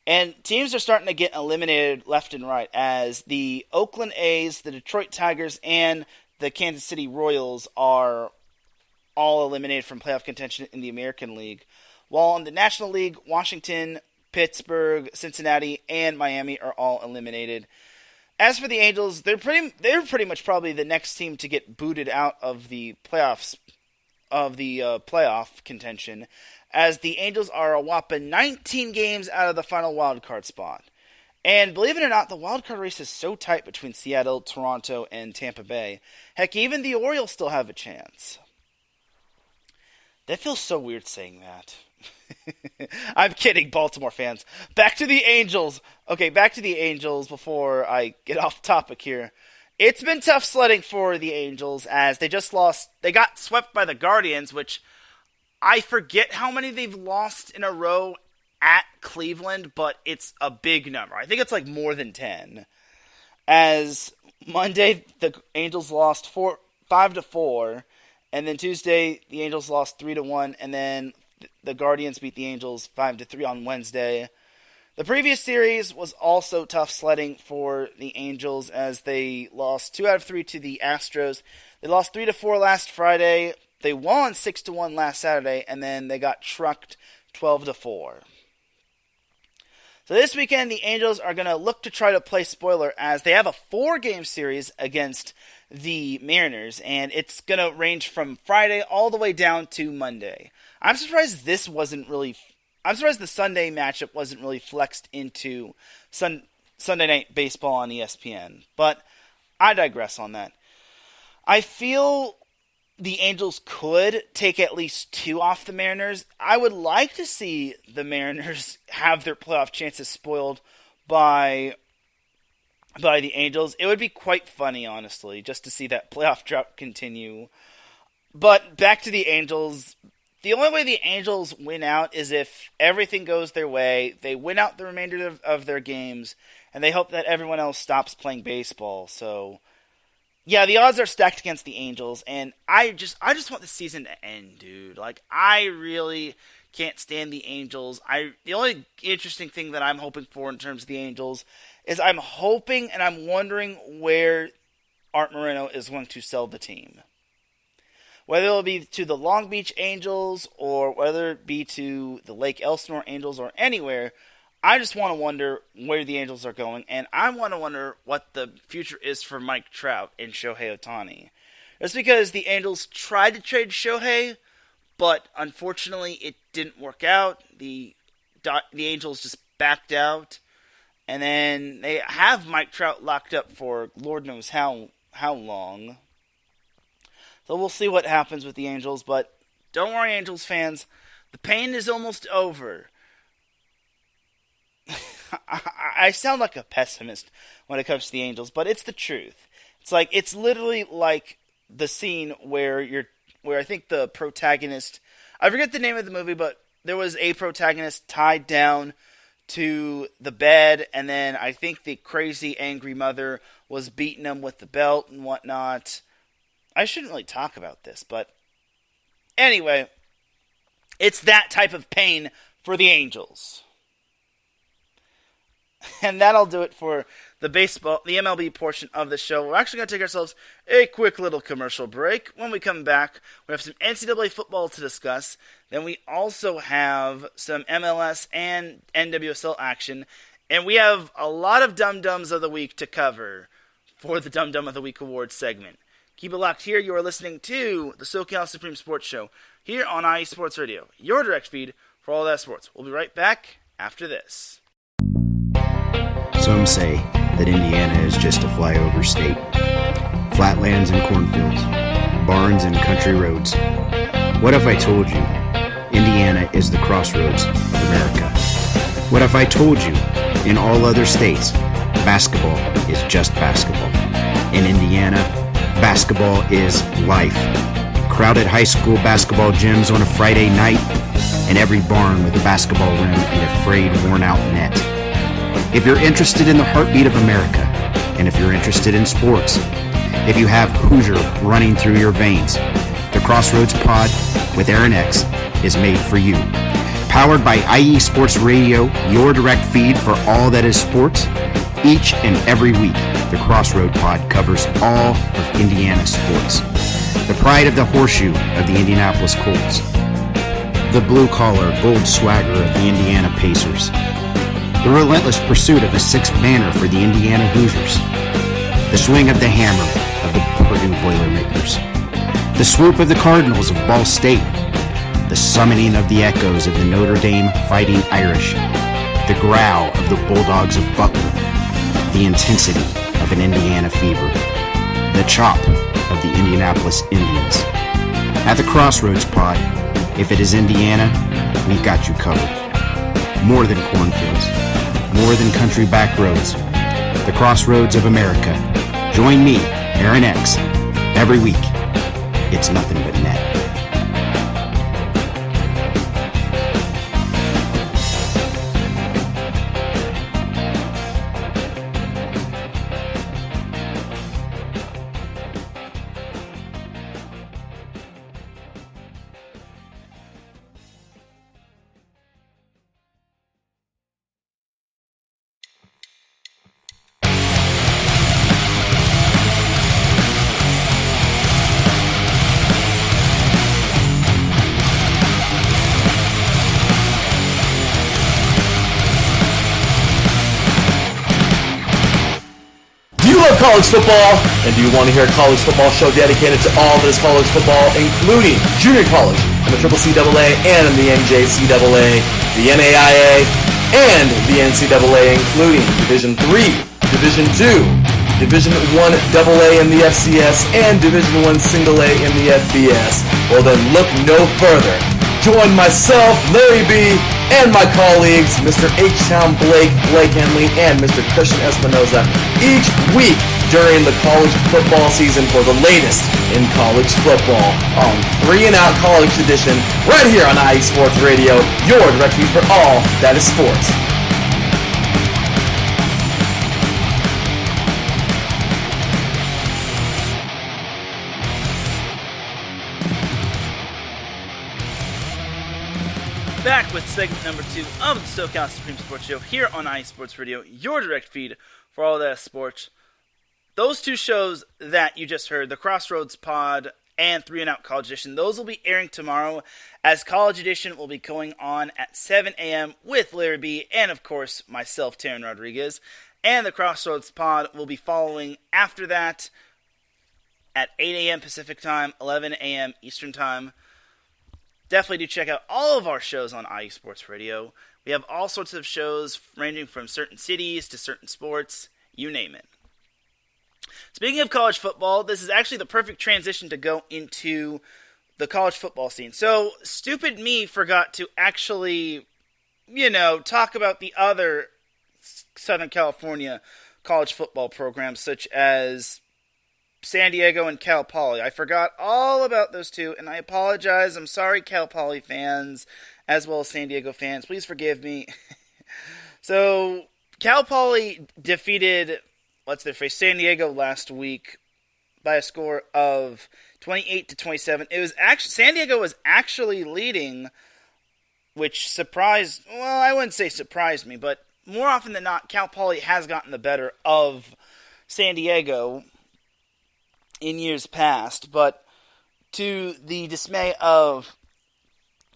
and teams are starting to get eliminated left and right as the Oakland A's, the Detroit Tigers, and the Kansas City Royals are all eliminated from playoff contention in the American League, while in the National League, Washington, Pittsburgh, Cincinnati, and Miami are all eliminated. As for the Angels, they're pretty much probably the next team to get booted out of the playoffs playoff contention, as the Angels are a whopping 19 games out of the final wildcard spot. And believe it or not, the wildcard race is so tight between Seattle, Toronto, and Tampa Bay. Heck, even the Orioles still have a chance. That feels so weird saying that. I'm kidding, Baltimore fans. Back to the Angels. Okay, back to the Angels before I get off topic here. It's been tough sledding for the Angels as they just lost. They got swept by the Guardians, which I forget how many they've lost in a row at Cleveland, but it's a big number. I think it's like more than 10. As Monday, the Angels lost 5-4, and then Tuesday, the Angels lost 3-1, and then the Guardians beat the Angels 5-3 on Wednesday. The previous series was also tough sledding for the Angels as they lost 2 out of 3 to the Astros. They lost 3-4 last Friday. They won 6-1 last Saturday, and then they got trucked 12-4. So this weekend, the Angels are going to look to try to play spoiler as they have a 4-game series against the Mariners, and it's going to range from Friday all the way down to Monday. I'm surprised the Sunday matchup wasn't really flexed into Sunday Night Baseball on ESPN, but I digress on that. I feel the Angels could take at least 2 off the Mariners. I would like to see the Mariners have their playoff chances spoiled by the Angels. It would be quite funny, honestly, just to see that playoff drought continue. But back to the Angels. The only way the Angels win out is if everything goes their way, they win out the remainder of their games, and they hope that everyone else stops playing baseball. So, yeah, the odds are stacked against the Angels, and I just want the season to end, dude. Like, I really can't stand the Angels. The only interesting thing that I'm hoping for in terms of the Angels is I'm hoping and I'm wondering where Art Moreno is going to sell the team. Whether it'll be to the Long Beach Angels or whether it be to the Lake Elsinore Angels or anywhere, I just want to wonder where the Angels are going, and I want to wonder what the future is for Mike Trout and Shohei Ohtani. It's because the Angels tried to trade Shohei, but unfortunately it didn't work out. The Angels just backed out, and then they have Mike Trout locked up for Lord knows how long. So we'll see what happens with the Angels, but don't worry, Angels fans. The pain is almost over. I sound like a pessimist when it comes to the Angels, but it's the truth. It's literally like the scene where I think the protagonist, I forget the name of the movie, but there was a protagonist tied down to the bed, and then I think the crazy angry mother was beating him with the belt and whatnot. I shouldn't really talk about this, but anyway, it's that type of pain for the Angels. And that'll do it for the MLB portion of the show. We're actually going to take ourselves a quick little commercial break. When we come back, we have some NCAA football to discuss. Then we also have some MLS and NWSL action. And we have a lot of Dum Dums of the Week to cover for the Dum Dum of the Week Awards segment. Keep it locked here. You are listening to the SoCal Supreme Sports Show here on IE Sports Radio, your direct feed for all that sports. We'll be right back after this. Some say that Indiana is just a flyover state. Flatlands and cornfields, barns and country roads. What if I told you Indiana is the crossroads of America? What if I told you in all other states basketball is just basketball? In Indiana, basketball is life. Crowded high school basketball gyms on a Friday night, and every barn with a basketball rim and a frayed, worn-out net. If you're interested in the heartbeat of America, and if you're interested in sports, if you have Hoosier running through your veins, the Crossroads Pod with Aaron X is made for you. Powered by IE Sports Radio, your direct feed for all that is sports. Each and every week, the Crossroad Pod covers all of Indiana sports. The pride of the horseshoe of the Indianapolis Colts. The blue-collar gold swagger of the Indiana Pacers. The relentless pursuit of the sixth banner for the Indiana Hoosiers. The swing of the hammer of the Purdue Boilermakers. The swoop of the Cardinals of Ball State. The summoning of the echoes of the Notre Dame Fighting Irish. The growl of the Bulldogs of Butler. The intensity of an Indiana fever. The chop of the Indianapolis Indians. At the Crossroads Pod, if it is Indiana, we've got you covered. More than cornfields. More than country back roads. The Crossroads of America. Join me, Aaron X, every week. It's nothing but net. College football, and do you want to hear a college football show dedicated to all that is college football, including junior college and the CCCAA and the NJCAA, the NAIA, and the NCAA, including Division III, Division II, Division I AA in the FCS, and Division I A in the FBS? Well then look no further. Join myself, Larry B., and my colleagues, Mr. H-Town Blake Henley, and Mr. Christian Espinoza, each week during the college football season for the latest in college football on 3 and Out College Edition, right here on IE Sports Radio, your direct feed for all that is sports. Back with segment number 2 of the SoCal Supreme Sports Show here on IE Sports Radio, your direct feed for all that sports. Those two shows that you just heard, the Crossroads Pod and 3 and Out College Edition, those will be airing tomorrow, as College Edition will be going on at 7 a.m. with Larry B. and, of course, myself, Teran Rodriguez. And the Crossroads Pod will be following after that at 8 a.m. Pacific Time, 11 a.m. Eastern Time. Definitely do check out all of our shows on IE Sports Radio. We have all sorts of shows ranging from certain cities to certain sports, you name it. Speaking of college football, this is actually the perfect transition to go into the college football scene. So, stupid me forgot to actually, talk about the other Southern California college football programs, such as San Diego and Cal Poly. I forgot all about those two, and I apologize. I'm sorry, Cal Poly fans, as well as San Diego fans. Please forgive me. So, Cal Poly defeated, San Diego last week by a score of 28-27. It was actually San Diego was actually leading, which surprised. Well, I wouldn't say surprised me, but more often than not, Cal Poly has gotten the better of San Diego in years past, but to the dismay of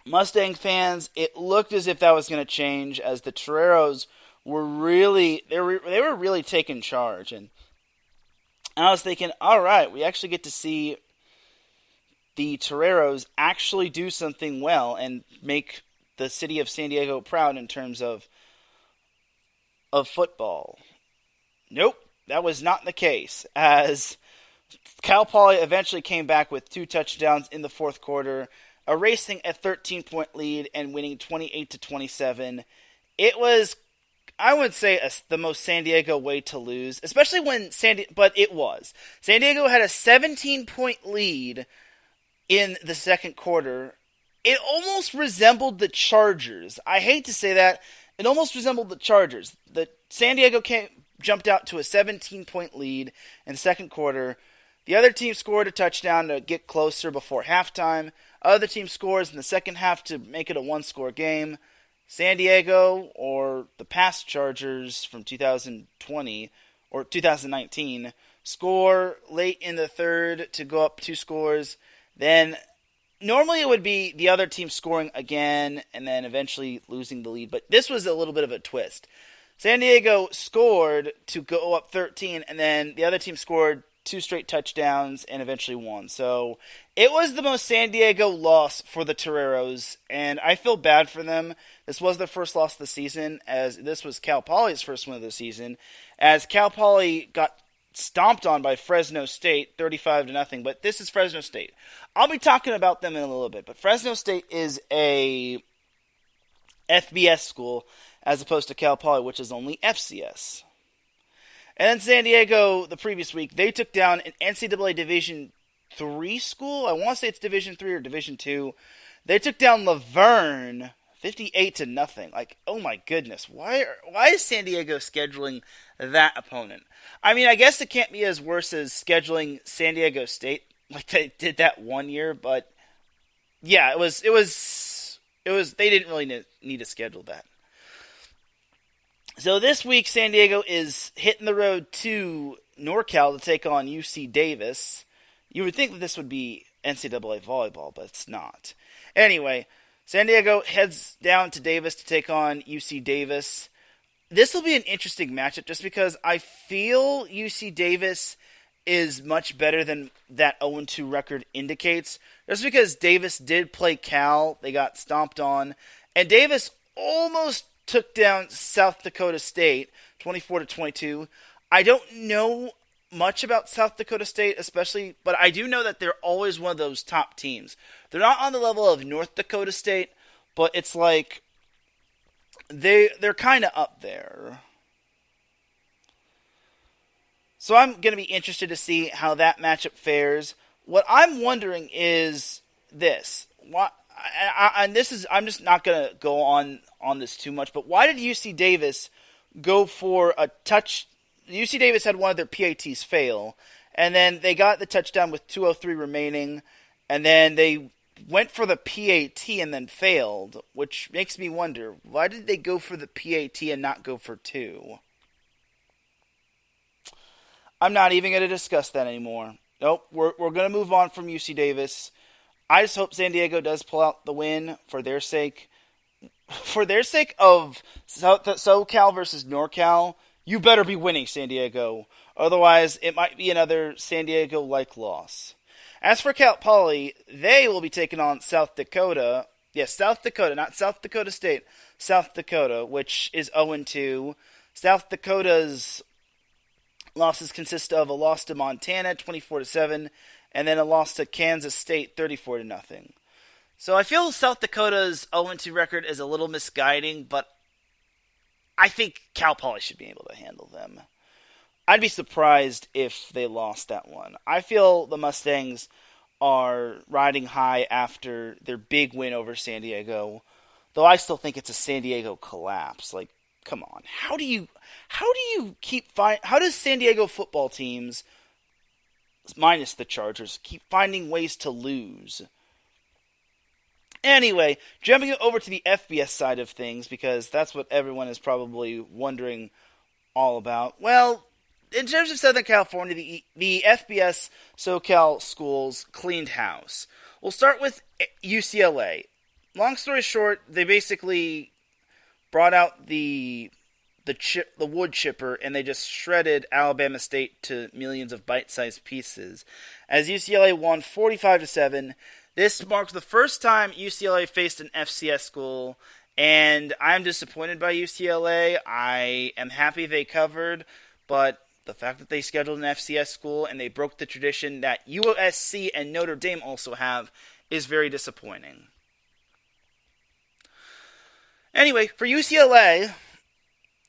Mustang fans, it looked as if that was going to change, as the Toreros were really taking charge, and I was thinking, all right, we actually get to see the Toreros actually do something well and make the city of San Diego proud in terms of football. Nope, that was not the case, as Cal Poly eventually came back with 2 touchdowns in the fourth quarter, erasing a 13-point lead and winning 28-27. It was, I would say, the most San Diego way to lose, especially when but it was. San Diego had a 17-point lead in the second quarter. It almost resembled the Chargers. I hate to say that. It almost resembled the Chargers. The San Diego jumped out to a 17-point lead in the second quarter. The other team scored a touchdown to get closer before halftime. Other team scores in the second half to make it a one-score game. San Diego, or the past Chargers from 2020 or 2019, score late in the third to go up 2 scores. Then normally it would be the other team scoring again and then eventually losing the lead. But this was a little bit of a twist. San Diego scored to go up 13, and then the other team scored 2 straight touchdowns and eventually won. So it was the most San Diego loss for the Toreros, and I feel bad for them. This was their first loss of the season, as this was Cal Poly's first win of the season, as Cal Poly got stomped on by Fresno State, 35-0, but this is Fresno State. I'll be talking about them in a little bit, but Fresno State is a FBS school as opposed to Cal Poly, which is only FCS. And then San Diego, the previous week, they took down an NCAA Division III school. I want to say it's Division III or Division II. They took down Laverne 58-0. Like, oh my goodness. Why is San Diego scheduling that opponent? I mean, I guess it can't be as worse as scheduling San Diego State, like they did that one year, but yeah, it was they didn't really need to schedule that. So this week, San Diego is hitting the road to NorCal to take on UC Davis. You would think that this would be NCAA volleyball, but it's not. Anyway, San Diego heads down to Davis to take on UC Davis. This will be an interesting matchup just because I feel UC Davis is much better than that 0-2 record indicates. Just because Davis did play Cal, they got stomped on, and Davis almost took down South Dakota State 24-22. I don't know much about South Dakota State especially, but I do know that they're always one of those top teams. They're not on the level of North Dakota State, but it's like they're kind of up there. So I'm going to be interested to see how that matchup fares. What I'm wondering is this. I'm just not going to go on this too much, but why did UC Davis go for a touch? UC Davis had one of their PATs fail, and then they got the touchdown with 2:03 remaining, and then they went for the PAT and then failed, which makes me wonder, why did they go for the PAT and not go for 2? I'm not even going to discuss that anymore. Nope, we're going to move on from UC Davis. I just hope San Diego does pull out the win for their sake. For their sake of SoCal versus NorCal, you better be winning, San Diego. Otherwise, it might be another San Diego-like loss. As for Cal Poly, they will be taking on South Dakota. Yes, South Dakota, not South Dakota State. South Dakota, which is 0-2. South Dakota's losses consist of a loss to Montana, 24-7, and then a loss to Kansas State, 34-0. So I feel South Dakota's 0-2 record is a little misguiding, but I think Cal Poly should be able to handle them. I'd be surprised if they lost that one. I feel the Mustangs are riding high after their big win over San Diego, though I still think it's a San Diego collapse. Like, come on. How does San Diego football teams, minus the Chargers, keep finding ways to lose? Anyway, jumping over to the FBS side of things, because that's what everyone is probably wondering all about. Well, in terms of Southern California, the FBS SoCal schools cleaned house. We'll start with UCLA. Long story short, they basically brought out the wood chipper, and they just shredded Alabama State to millions of bite-sized pieces. As UCLA won 45-7, this marks the first time UCLA faced an FCS school, and I'm disappointed by UCLA. I am happy they covered, but the fact that they scheduled an FCS school and they broke the tradition that USC and Notre Dame also have is very disappointing. Anyway, for UCLA,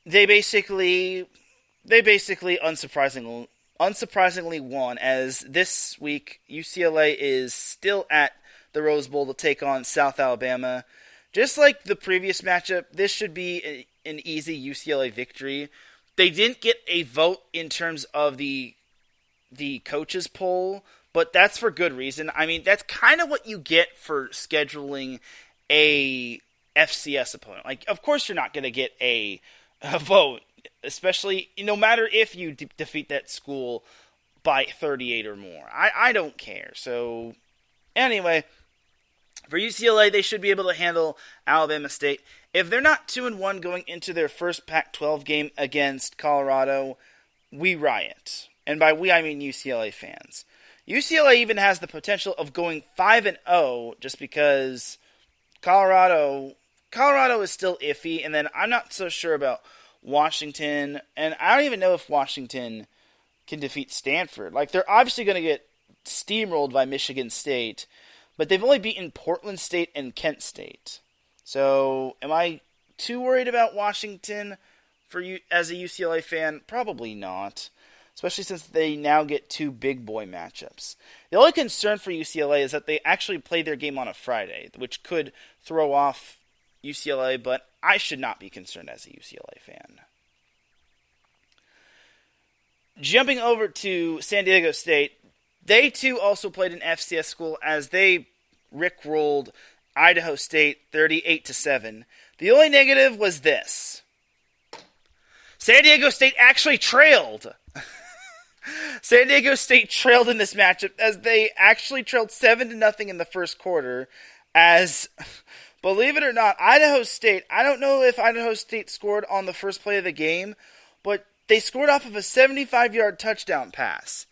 they basically unsurprisingly won, as this week UCLA is still at the Rose Bowl to take on South Alabama. Just like the previous matchup, this should be an easy UCLA victory. They didn't get a vote in terms of the coaches poll, but that's for good reason. I mean, that's kind of what you get for scheduling a FCS opponent. Like, of course you're not going to get a vote, especially no matter if you defeat that school by 38 or more. I don't care. So, anyway, for UCLA, they should be able to handle Alabama State. If they're not 2-1 going into their first Pac-12 game against Colorado, we riot. And by we, I mean UCLA fans. UCLA even has the potential of going 5-0 just because Colorado is still iffy, and then I'm not so sure about Washington, and I don't even know if Washington can defeat Stanford. Like, they're obviously going to get steamrolled by Michigan State, but they've only beaten Portland State and Kent State. So, am I too worried about Washington for you as a UCLA fan? Probably not, especially since they now get two big boy matchups. The only concern for UCLA is that they actually play their game on a Friday, which could throw off UCLA, but I should not be concerned as a UCLA fan. Jumping over to San Diego State, they too also played an FCS school as they rickrolled Idaho State 38-7. The only negative was this. San Diego State actually trailed. San Diego State trailed in this matchup as they actually trailed 7-0 in the first quarter as, believe it or not, Idaho State, I don't know if Idaho State scored on the first play of the game, but they scored off of a 75-yard touchdown pass.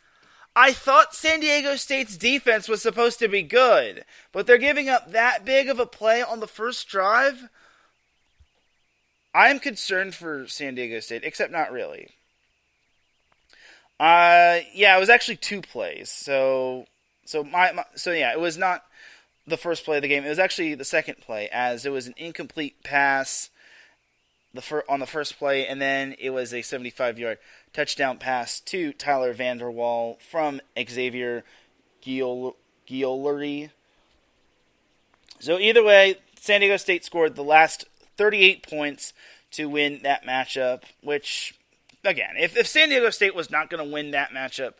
I thought San Diego State's defense was supposed to be good, but they're giving up that big of a play on the first drive? I am concerned for San Diego State, except not really. It was actually 2 plays. So it was not the first play of the game. It was actually the second play, as it was an incomplete pass on the first play, and then it was a 75-yard touchdown pass to Tyler Vanderwall from Xavier Guillory. So either way, San Diego State scored the last 38 points to win that matchup, which, again, if San Diego State was not going to win that matchup,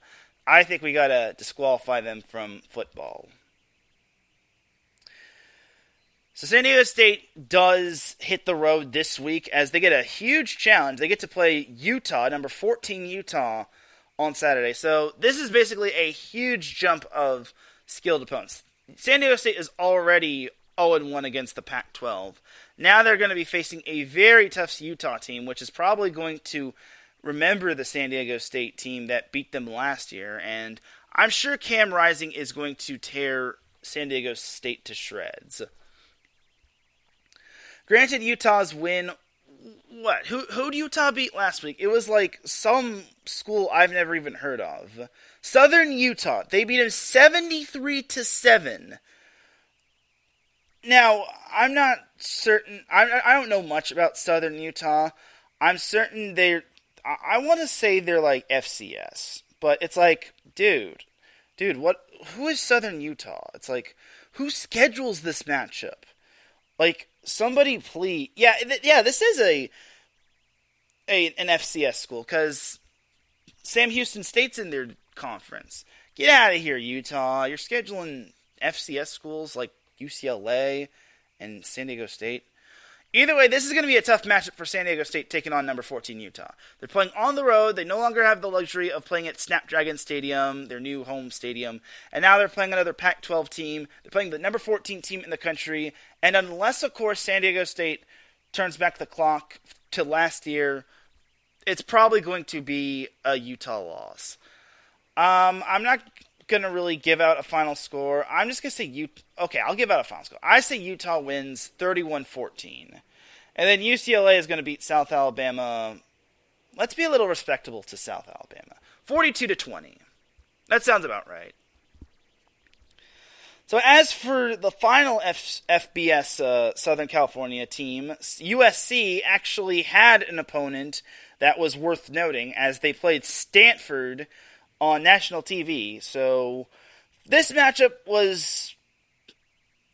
I think we got to disqualify them from football. So San Diego State does hit the road this week as they get a huge challenge. They get to play Utah, number 14 Utah, on Saturday. So this is basically a huge jump of skilled opponents. San Diego State is already 0-1 against the Pac-12. Now they're going to be facing a very tough Utah team, which is probably going to remember the San Diego State team that beat them last year. And I'm sure Cam Rising is going to tear San Diego State to shreds. Granted, Utah's win, what? Who'd Utah beat last week? It was like some school I've never even heard of. Southern Utah. They beat them 73-7. Now, I'm not certain. I don't know much about Southern Utah. I'm certain I want to say they're like FCS. But it's like, dude, what? Who is Southern Utah? It's like, who schedules this matchup? Like, somebody please. Yeah, this is an FCS school because Sam Houston State's in their conference. Get out of here, Utah. You're scheduling FCS schools like UCLA and San Diego State. Either way, this is going to be a tough matchup for San Diego State taking on number 14 Utah. They're playing on the road. They no longer have the luxury of playing at Snapdragon Stadium, their new home stadium. And now they're playing another Pac-12 team. They're playing the number 14 team in the country. And unless, of course, San Diego State turns back the clock to last year, it's probably going to be a Utah loss. I'm not going to really give out a final score. I'm just going to say Okay, I'll give out a final score. I say Utah wins 31-14. And then UCLA is going to beat South Alabama. Let's be a little respectable to South Alabama. 42-20. That sounds about right. So as for the final FBS Southern California team, USC actually had an opponent that was worth noting as they played Stanford on national TV. So this matchup was,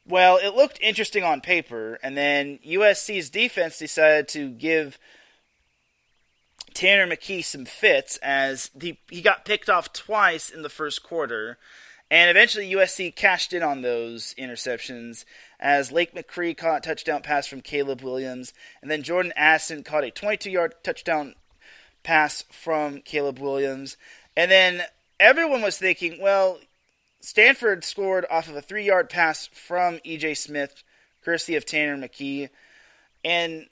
well, it looked interesting on paper, and then USC's defense decided to give Tanner McKee some fits as he got picked off twice in the first quarter, and eventually USC cashed in on those interceptions as Lake McCree caught a touchdown pass from Caleb Williams, and then Jordan Addison caught a 22-yard touchdown pass from Caleb Williams. And then everyone was thinking, well, Stanford scored off of a 3-yard pass from E.J. Smith, courtesy of Tanner McKee, and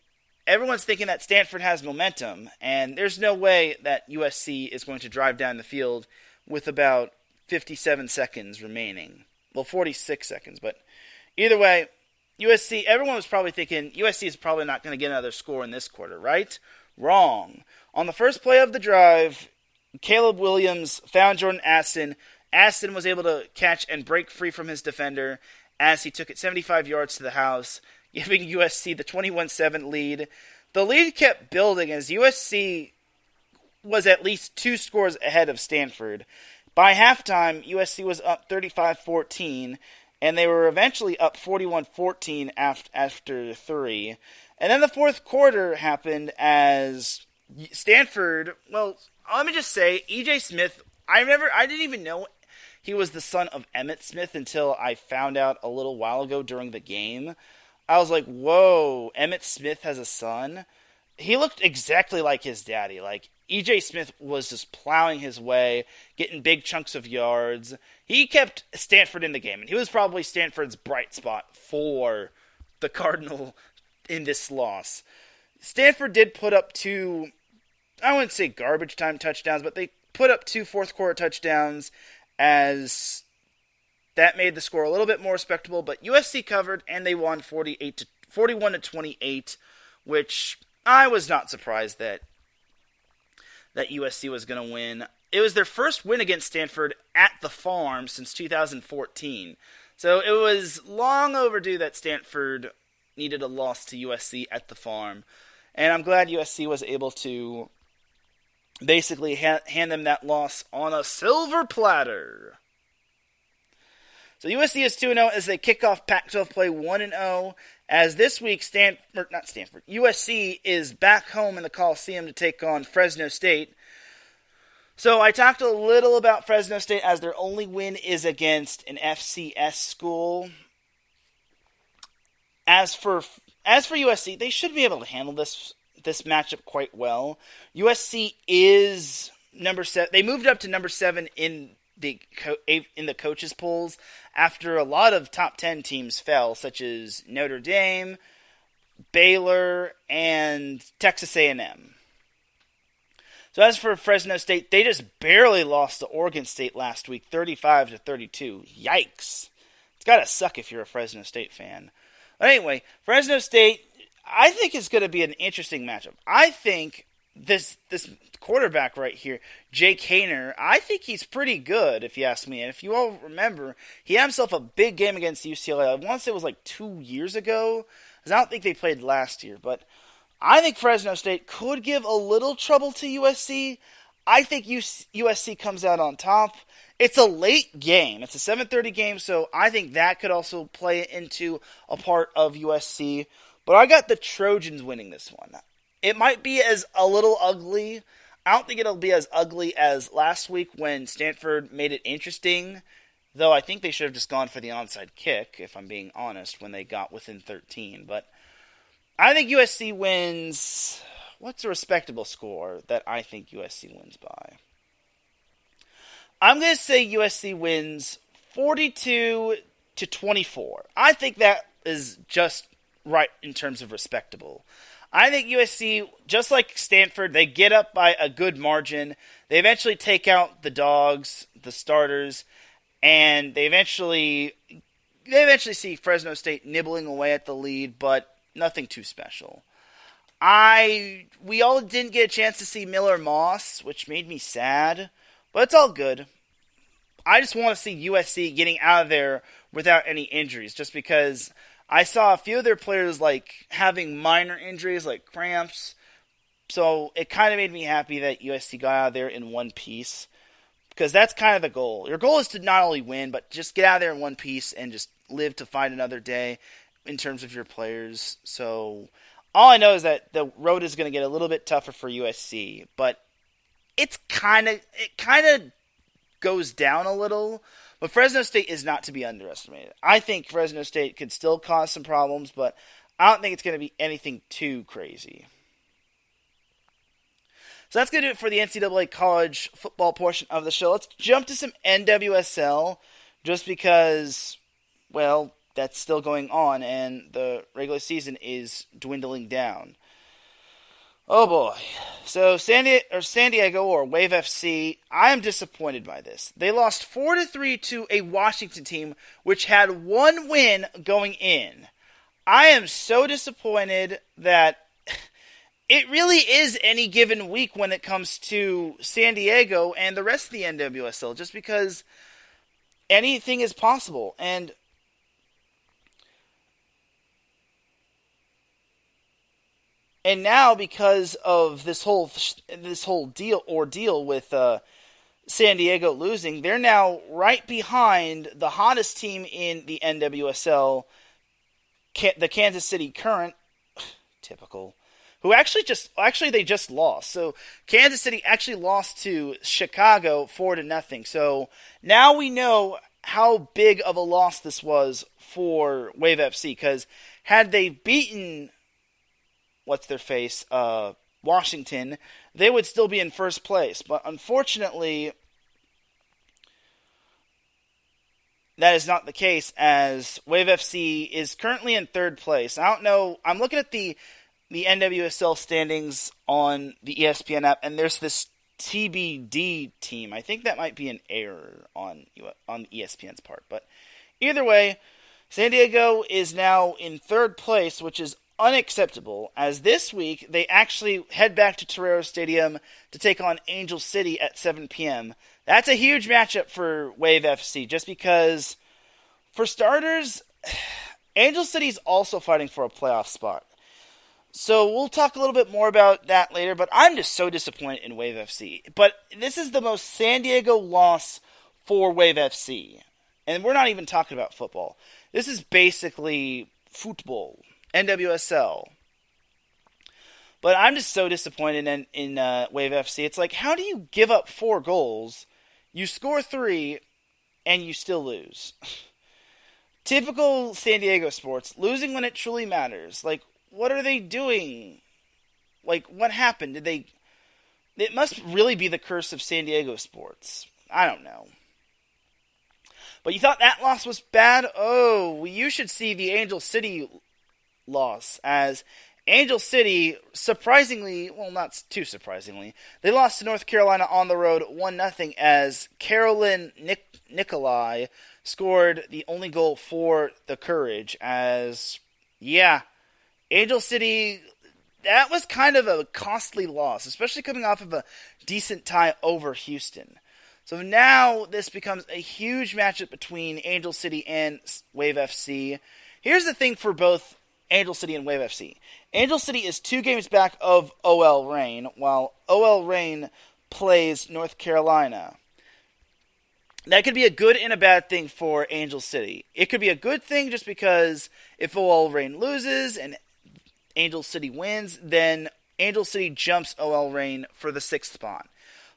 everyone's thinking that Stanford has momentum, and there's no way that USC is going to drive down the field with about 57 seconds remaining. Well, 46 seconds, but either way, USC, everyone was probably thinking USC is probably not going to get another score in this quarter, right? Wrong. On the first play of the drive, Caleb Williams found Jordan Addison. Addison was able to catch and break free from his defender as he took it 75 yards to the house, giving USC the 21-7 lead. The lead kept building as USC was at least 2 scores ahead of Stanford. By halftime, USC was up 35-14, and they were eventually up 41-14 after 3. And then the fourth quarter happened as Stanford, well, let me just say, E.J. Smith, I didn't even know he was the son of Emmitt Smith until I found out a little while ago during the game. I was like, whoa, Emmitt Smith has a son? He looked exactly like his daddy. Like, E.J. Smith was just plowing his way, getting big chunks of yards. He kept Stanford in the game, and he was probably Stanford's bright spot for the Cardinal in this loss. Stanford did put up 2, I wouldn't say garbage time touchdowns, but they put up 2 fourth quarter touchdowns as that made the score a little bit more respectable, but USC covered and they won 41-28, which I was not surprised that USC was going to win. It was their first win against Stanford at the Farm since 2014. So it was long overdue that Stanford needed a loss to USC at the Farm. And I'm glad USC was able to basically hand them that loss on a silver platter. So USC is 2-0 as they kick off Pac-12 play 1-0. As this week, USC is back home in the Coliseum to take on Fresno State. So I talked a little about Fresno State as their only win is against an FCS school. As for USC, they should be able to handle this matchup quite well. USC is number 7. They moved up to number 7 in the coaches polls after a lot of top 10 teams fell, such as Notre Dame, Baylor, and Texas A&M. So as for Fresno State, they just barely lost to Oregon State last week, 35-32. Yikes. It's got to suck if you're a Fresno State fan. But anyway, Fresno State, I think is going to be an interesting matchup. I think this quarterback right here, Jake Haener, I think he's pretty good, if you ask me. And if you all remember, he had himself a big game against UCLA. I want to say it was like 2 years ago, because I don't think they played last year. But I think Fresno State could give a little trouble to USC. I think USC comes out on top. It's a late game. It's a 7:30 game, so I think that could also play into a part of USC. But I got the Trojans winning this one. It might be a little ugly. I don't think it'll be as ugly as last week when Stanford made it interesting, though I think they should have just gone for the onside kick, if I'm being honest, when they got within 13. But I think USC wins. What's a respectable score that I think USC wins by? I'm going to say USC wins 42-24. I think that is just right in terms of respectable. I think USC, just like Stanford, they get up by a good margin. They eventually take out the dogs, the starters, and they eventually see Fresno State nibbling away at the lead, but nothing too special. We all didn't get a chance to see Miller Moss, which made me sad, but it's all good. I just want to see USC getting out of there without any injuries, just because I saw a few of their players having minor injuries, like cramps. So it kind of made me happy that USC got out of there in one piece, because that's kind of the goal. Your goal is to not only win, but just get out of there in one piece and just live to fight another day in terms of your players. So All I know is that the road is going to get a little bit tougher for USC, but it kind of goes down a little. But Fresno State is not to be underestimated. I think Fresno State could still cause some problems, but I don't think it's going to be anything too crazy. So that's going to do it for the NCAA college football portion of the show. Let's jump to some NWSL, just because, well, that's still going on, and the regular season is dwindling down. Oh boy. So San Diego or Wave FC, I am disappointed by this. They lost 4-3 to a Washington team which had one win going in. I am so disappointed that it really is any given week when it comes to San Diego and the rest of the NWSL, just because anything is possible. And now, because of this whole ordeal with San Diego losing, they're now right behind the hottest team in the NWSL, the Kansas City Current. Typical. Who they just lost. So Kansas City actually lost to Chicago 4-0. So now we know how big of a loss this was for Wave FC, because had they beaten Washington, they would still be in first place. But unfortunately, that is not the case, as Wave FC is currently in third place. I don't know. I'm looking at the NWSL standings on the ESPN app, and there's this TBD team. I think that might be an error on ESPN's part. But either way, San Diego is now in third place, which is unacceptable, as this week they actually head back to Torero Stadium to take on Angel City at 7 p.m. That's a huge matchup for Wave FC, just because, for starters, Angel City's also fighting for a playoff spot. So we'll talk a little bit more about that later, but I'm just so disappointed in Wave FC. But this is the most San Diego loss for Wave FC. And we're not even talking about football. This is basically football. NWSL. But I'm just so disappointed in Wave FC. It's like, how do you give up 4 goals, you score 3, and you still lose? Typical San Diego sports, losing when it truly matters. Like, what are they doing? Like, what happened? It must really be the curse of San Diego sports. I don't know. But you thought that loss was bad? Oh, you should see the Angel City loss, as Angel City, surprisingly, well, not too surprisingly, they lost to North Carolina on the road 1-0, as Carolyn Nicolai scored the only goal for the Courage, as, yeah, Angel City, that was kind of a costly loss, especially coming off of a decent tie over Houston. So now this becomes a huge matchup between Angel City and Wave FC. Here's the thing for both Angel City and Wave FC. Angel City is 2 games back of OL Reign, while OL Reign plays North Carolina. That could be a good and a bad thing for Angel City. It could be a good thing just because if OL Reign loses and Angel City wins, then Angel City jumps OL Reign for the 6th spot.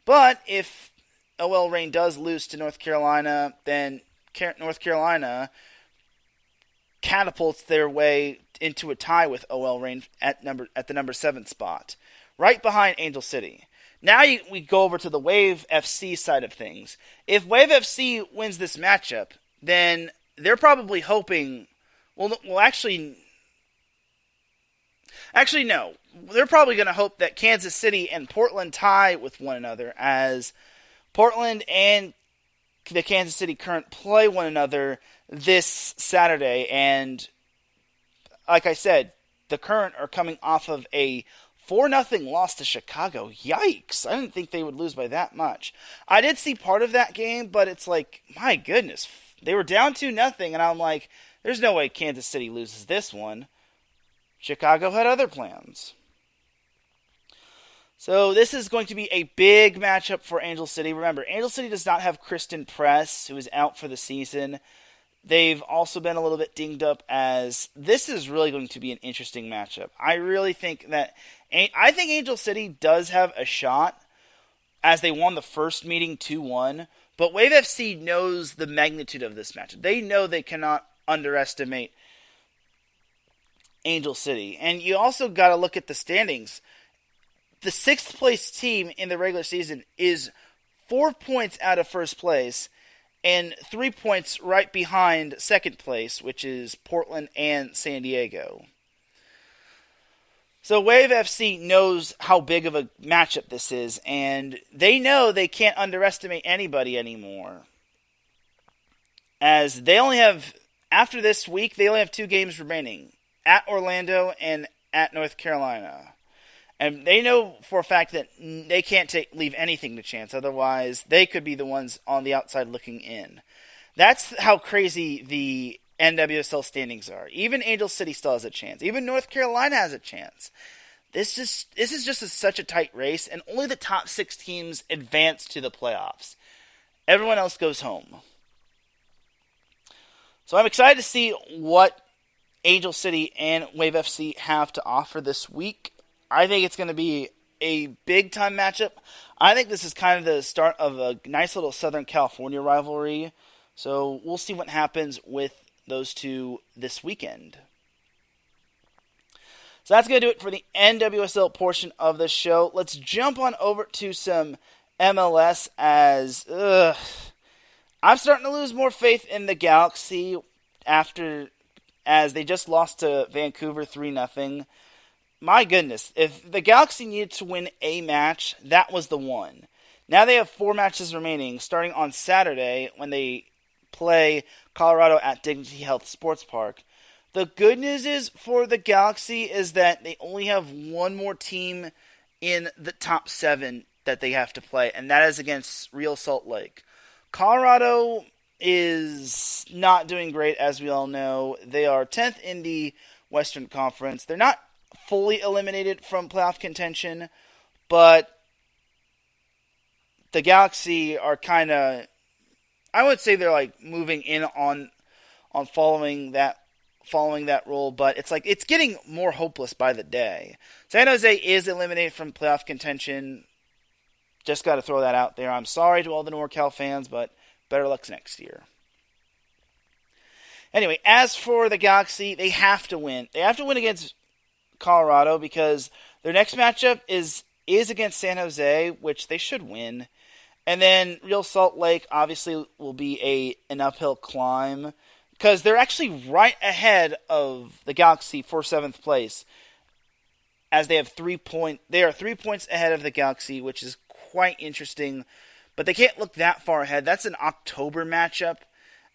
But if OL Reign does lose to North Carolina, then North Carolina catapults their way into a tie with OL Reign at the number 7 spot, right behind Angel City. Now we go over to the Wave FC side of things. If Wave FC wins this matchup, then they're probably hoping, actually no. They're probably going to hope that Kansas City and Portland tie with one another, as Portland and the Kansas City Current play one another this Saturday, and like I said, the Current are coming off of a 4-0 loss to Chicago. Yikes. I didn't think they would lose by that much. I did see part of that game, but it's like, my goodness. They were down 2-0, and I'm like, there's no way Kansas City loses this one. Chicago had other plans. So this is going to be a big matchup for Angel City. Remember, Angel City does not have Kristen Press, who is out for the season. they've also been a little bit dinged up, as this is really going to be an interesting matchup. I really think Angel City does have a shot, as they won the first meeting 2-1, but Wave FC knows the magnitude of this matchup. They know they cannot underestimate Angel City. And you also got to look at the standings. The 6th place team in the regular season is 4 points out of first place and 3 points right behind second place, which is Portland and San Diego. So Wave FC knows how big of a matchup this is, and they know they can't underestimate anybody anymore. As they only have, after this week, they only have 2 games remaining, at Orlando and at North Carolina. And they know for a fact that they can't leave anything to chance, otherwise they could be the ones on the outside looking in. That's how crazy the NWSL standings are. Even Angel City still has a chance. Even North Carolina has a chance. This is just such a tight race, and only the top 6 teams advance to the playoffs. Everyone else goes home. So I'm excited to see what Angel City and Wave FC have to offer this week. I think it's going to be a big-time matchup. I think this is kind of the start of a nice little Southern California rivalry. So we'll see what happens with those two this weekend. So that's going to do it for the NWSL portion of the show. Let's jump on over to some MLS, as I'm starting to lose more faith in the Galaxy as they just lost to Vancouver 3-0. My goodness, if the Galaxy needed to win a match, that was the one. Now they have 4 matches remaining, starting on Saturday when they play Colorado at Dignity Health Sports Park. The good news is for the Galaxy is that they only have one more team in the top 7 that they have to play, and that is against Real Salt Lake. Colorado is not doing great, as we all know. They are 10th in the Western Conference. They're not fully eliminated from playoff contention, but the Galaxy are kind of, I would say they're like moving in on following that role, but it's getting more hopeless by the day. San Jose is eliminated from playoff contention. Just got to throw that out there. I'm sorry to all the NorCal fans, but better luck next year. Anyway, as for the Galaxy, they have to win. They have to win against Colorado because their next matchup is against San Jose, which they should win. And then Real Salt Lake obviously will be an uphill climb because they're actually right ahead of the Galaxy for 7th place, as they have 3 points. They are 3 points ahead of the Galaxy, which is quite interesting. But they can't look that far ahead. That's an October matchup.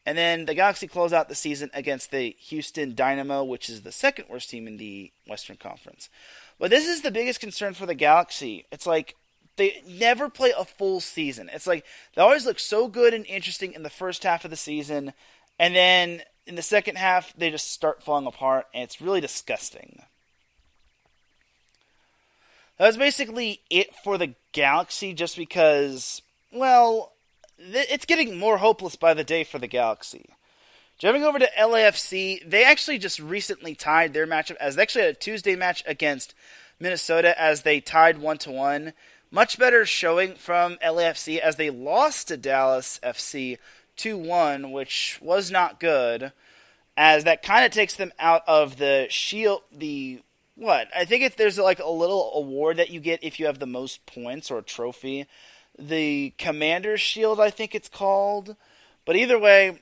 And then the Galaxy close out the season against the Houston Dynamo, which is the 2nd worst team in the Western Conference. But this is the biggest concern for the Galaxy. It's like they never play a full season. It's like they always look so good and interesting in the first half of the season, and then in the second half they just start falling apart, and it's really disgusting. That's basically it for the Galaxy, just because, well, it's getting more hopeless by the day for the Galaxy. Jumping over to LAFC, they actually just recently tied their matchup, as they actually had a Tuesday match against Minnesota, as they tied 1-1. Much better showing from LAFC, as they lost to Dallas FC 2-1, which was not good, as that kind of takes them out of the Shield, I think there's like a little award that you get if you have the most points, or a trophy. The Commander's Shield, I think it's called. But either way,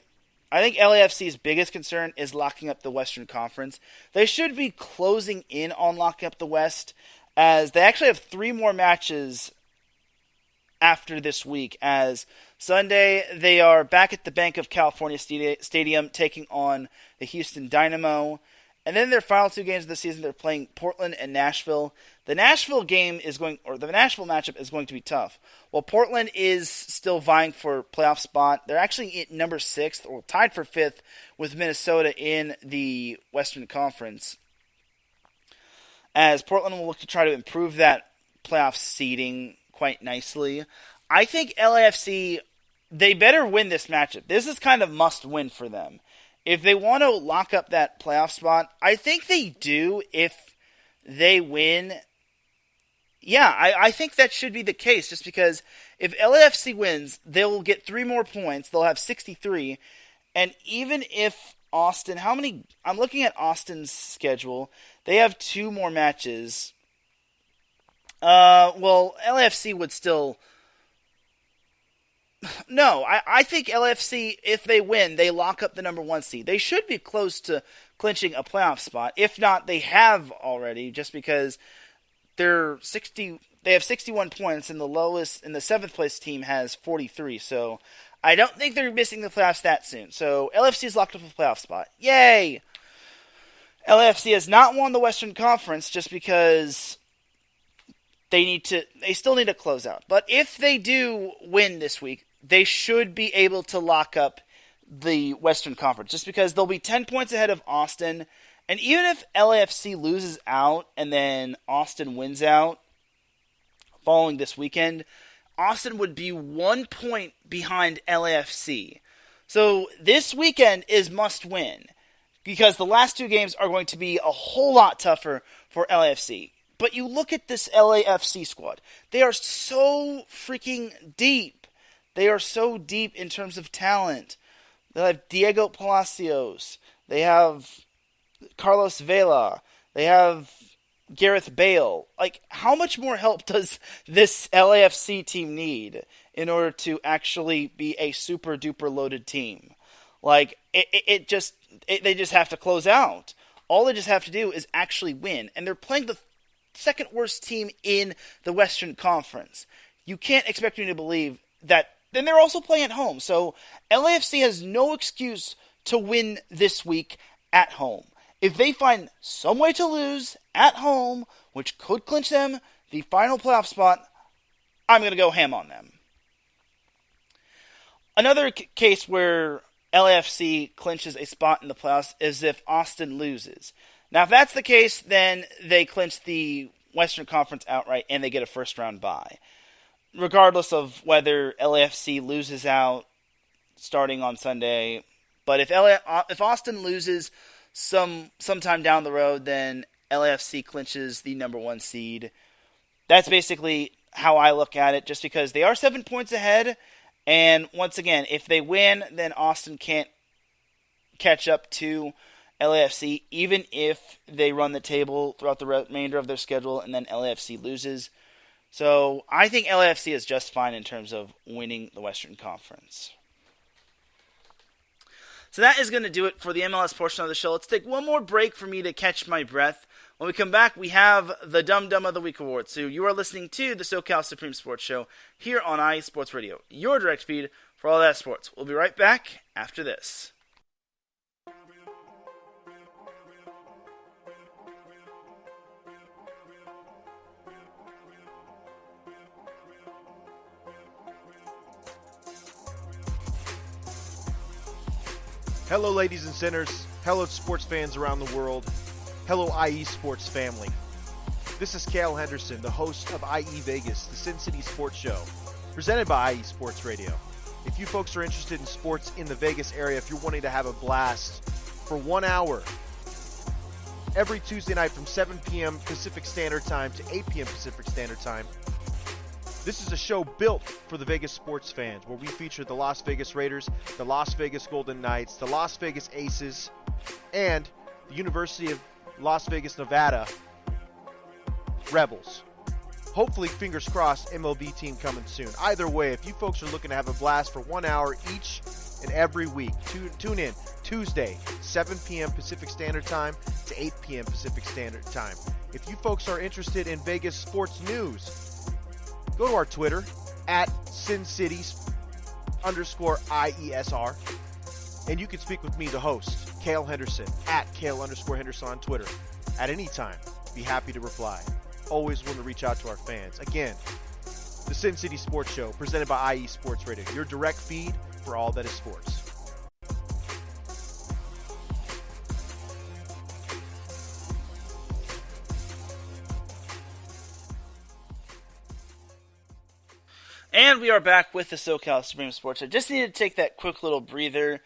I think LAFC's biggest concern is locking up the Western Conference. They should be closing in on locking up the West, as they actually have 3 more matches after this week. As Sunday, they are back at the Bank of California Stadium taking on the Houston Dynamo. And then their final 2 games of the season, they're playing Portland and Nashville. The Nashville matchup is going to be tough. While Portland is still vying for playoff spot, they're actually at number 6th, or tied for 5th, with Minnesota in the Western Conference. As Portland will look to try to improve that playoff seeding quite nicely. I think LAFC, they better win this matchup. This is kind of must win for them. if they want to lock up that playoff spot, I think they do if they win. Yeah, I think that should be the case, just because if LAFC wins, they'll get 3 more points. They'll have 63. And even if Austin, I'm looking at Austin's schedule. They have 2 more matches. Well, LAFC would still... No, I think LAFC, if they win, they lock up the number 1 seed. They should be close to clinching a playoff spot. If not, they have already, just because they have 61 points, and the 7th place team has 43. So I don't think they're missing the playoffs that soon. So LAFC is locked up a playoff spot. Yay! LAFC has not won the Western Conference just because they still need to close out. But if they do win this week, they should be able to lock up the Western Conference, just because they'll be 10 points ahead of Austin. And even if LAFC loses out and then Austin wins out following this weekend, Austin would be 1 point behind LAFC. So this weekend is must win, because the last 2 games are going to be a whole lot tougher for LAFC. But you look at this LAFC squad. They are so freaking deep. They are so deep in terms of talent. They have Diego Palacios. They have Carlos Vela. They have Gareth Bale. Like, how much more help does this LAFC team need in order to actually be a super duper loaded team? Like, they just have to close out. All they just have to do is actually win. And they're playing the second worst team in the Western Conference. You can't expect me to believe that. Then they're also playing at home. So LAFC has no excuse to win this week at home. If they find some way to lose at home, which could clinch them the final playoff spot, I'm going to go ham on them. Another case where LAFC clinches a spot in the playoffs is if Austin loses. Now, if that's the case, then they clinch the Western Conference outright and they get a first-round bye, regardless of whether LAFC loses out starting on Sunday. But if Austin loses sometime down the road, then LAFC clinches the number 1 seed. That's basically how I look at it, just because they are 7 points ahead. And once again, if they win, then Austin can't catch up to LAFC, even if they run the table throughout the remainder of their schedule and then LAFC loses. So I think LAFC is just fine in terms of winning the Western Conference. So that is going to do it for the MLS portion of the show. Let's take one more break for me to catch my breath. When we come back, we have the Dum Dum of the Week Award. So you are listening to the SoCal Supreme Sports Show here on IE Sports Radio, your direct feed for all that sports. We'll be right back after this. Hello, ladies and sinners. Hello, sports fans around the world. Hello, IE Sports family. This is Cale Henderson, the host of IE Vegas, the Sin City Sports Show, presented by IE Sports Radio. If you folks are interested in sports in the Vegas area, if you're wanting to have a blast for 1 hour, every Tuesday night from 7 p.m. Pacific Standard Time to 8 p.m. Pacific Standard Time, this is a show built for the Vegas sports fans, where we feature the Las Vegas Raiders, the Las Vegas Golden Knights, the Las Vegas Aces, and the University of Las Vegas, Nevada Rebels. Hopefully, fingers crossed, MLB team coming soon. Either way, if you folks are looking to have a blast for 1 hour each and every week, tune in Tuesday, 7 p.m. Pacific Standard Time to 8 p.m. Pacific Standard Time. If you folks are interested in Vegas sports news, go to our Twitter, at SinCities_IESR, and you can speak with me, the host, Cale Henderson, at Cale_Henderson on Twitter. At any time, be happy to reply. Always willing to reach out to our fans. Again, the Sin City Sports Show, presented by IE Sports Radio, your direct feed for all that is sports. And we are back with the SoCal Supreme Sports Show. Just needed to take that quick little breather.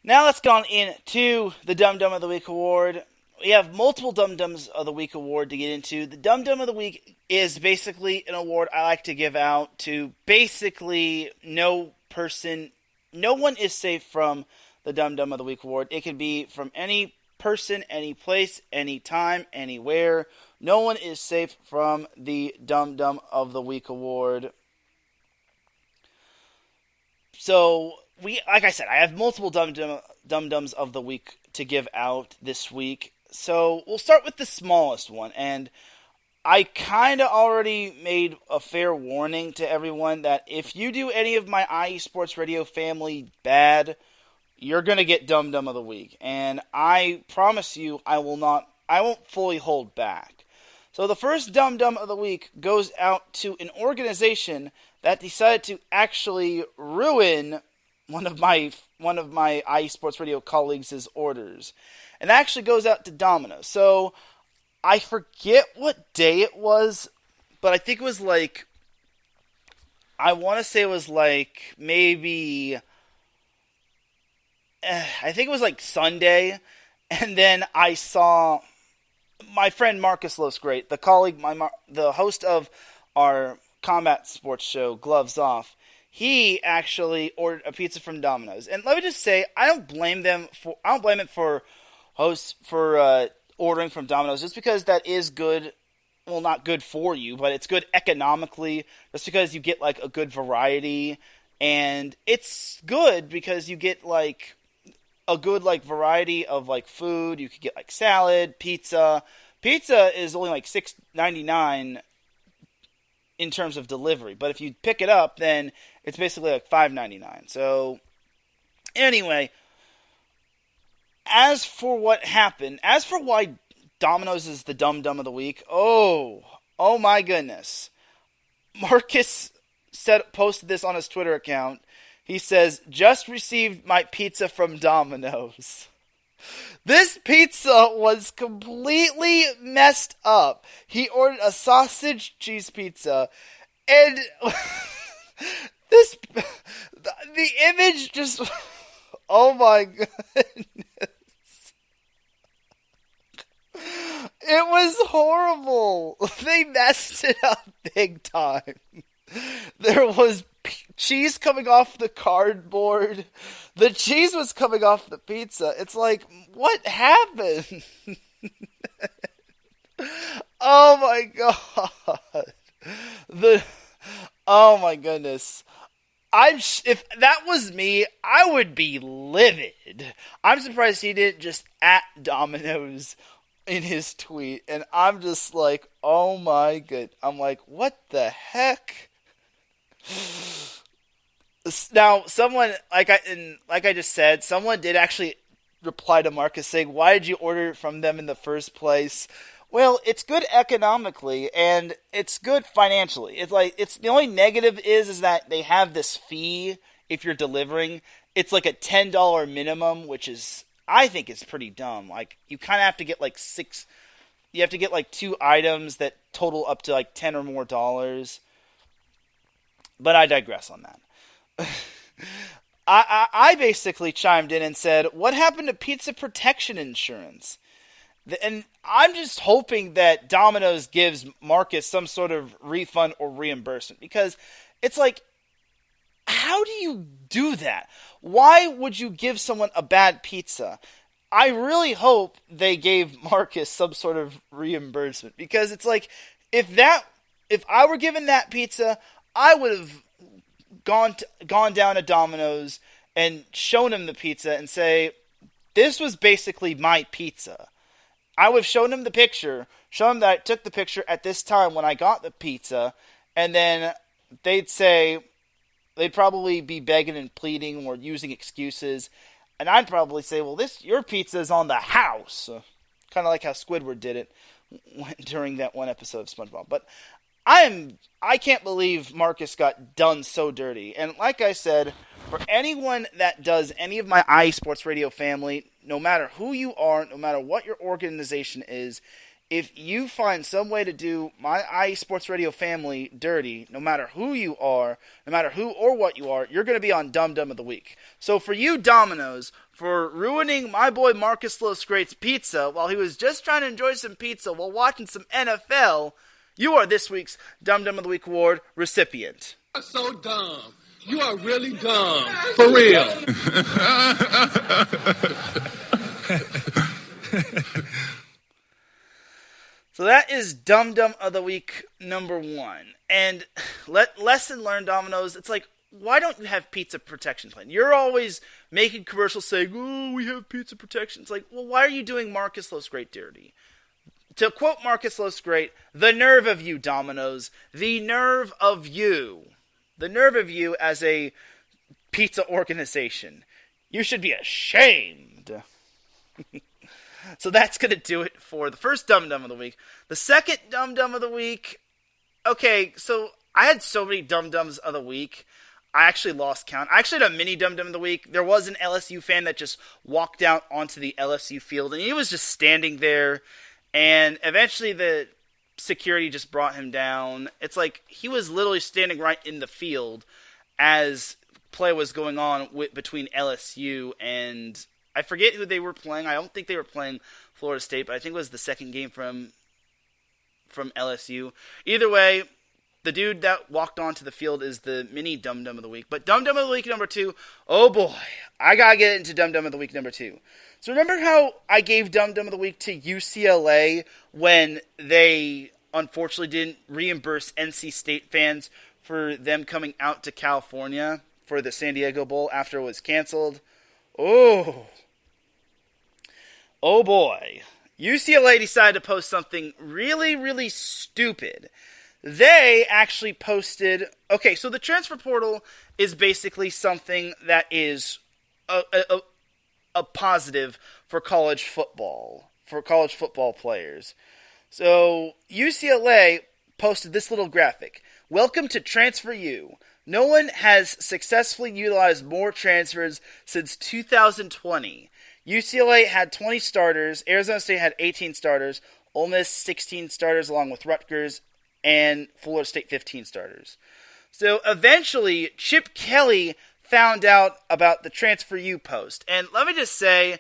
Now let's go on into the Dum Dum of the Week award. We have multiple Dum Dums of the Week award to get into. The Dum Dum of the Week is basically an award I like to give out to basically no one is safe from the Dum Dum of the Week award. It can be from any person, any place, any time, anywhere. No one is safe from the Dum Dum of the Week award. So, like I said, I have multiple Dum Dums of the Week to give out this week. So, we'll start with the smallest one, and I kind of already made a fair warning to everyone that if you do any of my IE Sports Radio family bad, you're going to get Dum Dum of the Week. And I promise you, I won't fully hold back. So the first Dum Dum of the Week goes out to an organization that decided to actually ruin one of my IE Sports Radio colleagues' orders. And that actually goes out to Domino's. So I forget what day it was, but I think it was maybe, I think it was Sunday, and then I saw my friend Marcus Loves Great, the host of our combat sports show, Gloves Off. He actually ordered a pizza from Domino's, and let me just say, I don't blame it for hosts for ordering from Domino's, just because that is good. Well, not good for you, but it's good economically, just because you get a good variety, and it's good because you get a good variety of food. You could get salad, pizza. Pizza is only $6.99 in terms of delivery, but if you pick it up, then it's basically $5.99. So anyway, as for what happened, as for why Domino's is the Dum Dum of the Week, oh my goodness. Marcus posted this on his Twitter account. He says, "Just received my pizza from Domino's." This pizza was completely messed up. He ordered a sausage cheese pizza, and the image just, oh my goodness. It was horrible. They messed it up big time. There was cheese coming off the cardboard. The cheese was coming off the pizza. It's what happened? Oh my god. Oh my goodness. If that was me, I would be livid. I'm surprised he didn't just at Domino's in his tweet, and I'm just oh my god. I'm what the heck? Now, someone, like I just said, someone did actually reply to Marcus saying, "Why did you order it from them in the first place?" Well, it's good economically, and it's good financially. It's the only negative is that they have this fee if you're delivering. It's a $10 minimum, which is, I think, is pretty dumb. You kind of have to get you have to get 2 items that total up to $10 or more dollars. But I digress on that. I basically chimed in and said, what happened to pizza protection insurance? And I'm just hoping that Domino's gives Marcus some sort of refund or reimbursement, because it's how do you do that? Why would you give someone a bad pizza? I really hope they gave Marcus some sort of reimbursement, because it's if I were given that pizza, I would have gone down to Domino's and shown him the pizza and say, this was basically my pizza. I would have shown him the picture, show him that I took the picture at this time when I got the pizza, and then they'd probably be begging and pleading or using excuses, and I'd probably say, well, your pizza is on the house. Kind of like how Squidward did it during that one episode of SpongeBob. But I can't believe Marcus got done so dirty. And like I said, for anyone that does any of my IE Sports Radio family, no matter who you are, no matter what your organization is, if you find some way to do my IE Sports Radio family dirty, no matter who you are, no matter who or what you are, you're going to be on Dum Dum of the Week. So for you, Domino's, for ruining my boy Marcus Los Great's pizza while he was just trying to enjoy some pizza while watching some NFL, you are this week's Dum Dum of the Week award recipient. You are so dumb. You are really dumb. For real. So that is Dum Dum of the Week number 1. And lesson learned, Domino's, it's like, why don't you have pizza protection plan? You're always making commercials saying, oh, we have pizza protection. It's like, well, why are you doing Marcus Los Great dirty? To quote Marcus Los Great, the nerve of you, Domino's. The nerve of you. The nerve of you as a pizza organization. You should be ashamed. So that's going to do it for the first Dum Dum of the Week. The second Dum Dum of the Week, okay, so I had so many Dum Dums of the Week, I actually lost count. I actually had a mini Dum Dum of the Week. There was an LSU fan that just walked out onto the LSU field, and he was just standing there, and eventually the security just brought him down. It's like he was literally standing right in the field as play was going on between LSU and I forget who they were playing. I don't think they were playing Florida State, but I think it was the second game from LSU. Either way, the dude that walked onto the field is the mini Dum Dum of the Week. But Dum Dum of the Week number 2, oh boy, I gotta get into Dum Dum of the Week number 2. So remember how I gave Dum Dum of the Week to UCLA when they unfortunately didn't reimburse NC State fans for them coming out to California for the San Diego Bowl after it was canceled? Oh boy. UCLA decided to post something really, really stupid. They actually posted... Okay, so the transfer portal is basically something that is a positive for college football players. So UCLA posted this little graphic. Welcome to Transfer U. No one has successfully utilized more transfers since 2020. UCLA had 20 starters, Arizona State had 18 starters, Ole Miss 16 starters along with Rutgers, and Florida State 15 starters. So eventually, Chip Kelly found out about the Transfer U post. And let me just say,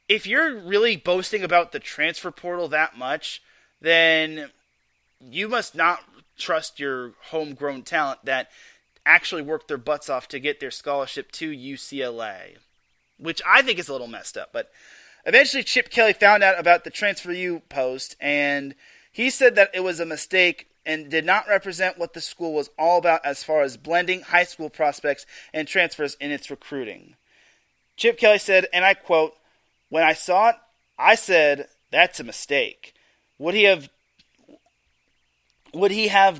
if you're really boasting about the transfer portal that much, then you must not trust your homegrown talent that actually worked their butts off to get their scholarship to UCLA. Which I think is a little messed up. But eventually Chip Kelly found out about the Transfer U post, and he said that it was a mistake and did not represent what the school was all about as far as blending high school prospects and transfers in its recruiting. Chip Kelly said, and I quote, "When I saw it, I said, that's a mistake. Would he have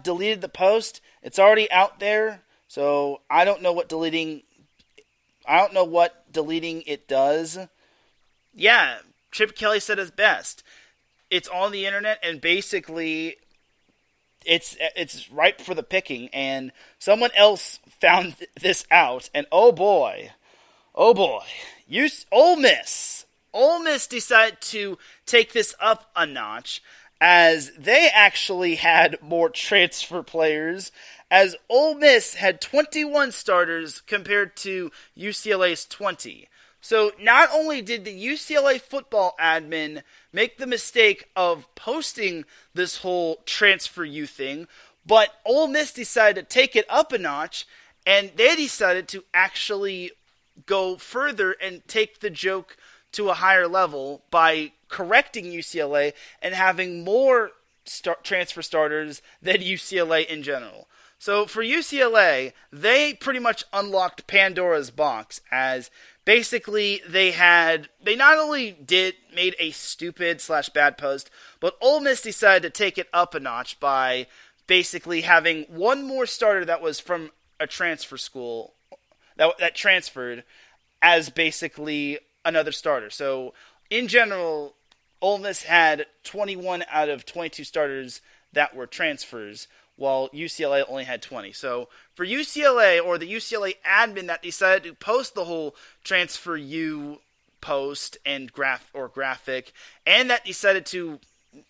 deleted the post? It's already out there, so I don't know what deleting it does." Yeah, Chip Kelly said it best. It's on the internet, and basically, it's ripe for the picking. And someone else found this out, and oh boy, Ole Miss decided to take this up a notch, as they actually had more transfer players, as Ole Miss had 21 starters compared to UCLA's 20. So not only did the UCLA football admin make the mistake of posting this whole Transfer U thing, but Ole Miss decided to take it up a notch, and they decided to actually go further and take the joke to a higher level by correcting UCLA and having more transfer starters than UCLA in general. So for UCLA, they pretty much unlocked Pandora's box, as basically they not only made a stupid / bad post, but Ole Miss decided to take it up a notch by basically having one more starter that was from a transfer school that transferred as basically another starter. So in general, Ole Miss had 21 out of 22 starters that were transfers, while UCLA only had 20. So for UCLA, or the UCLA admin that decided to post the whole Transfer U post and graphic, and that decided to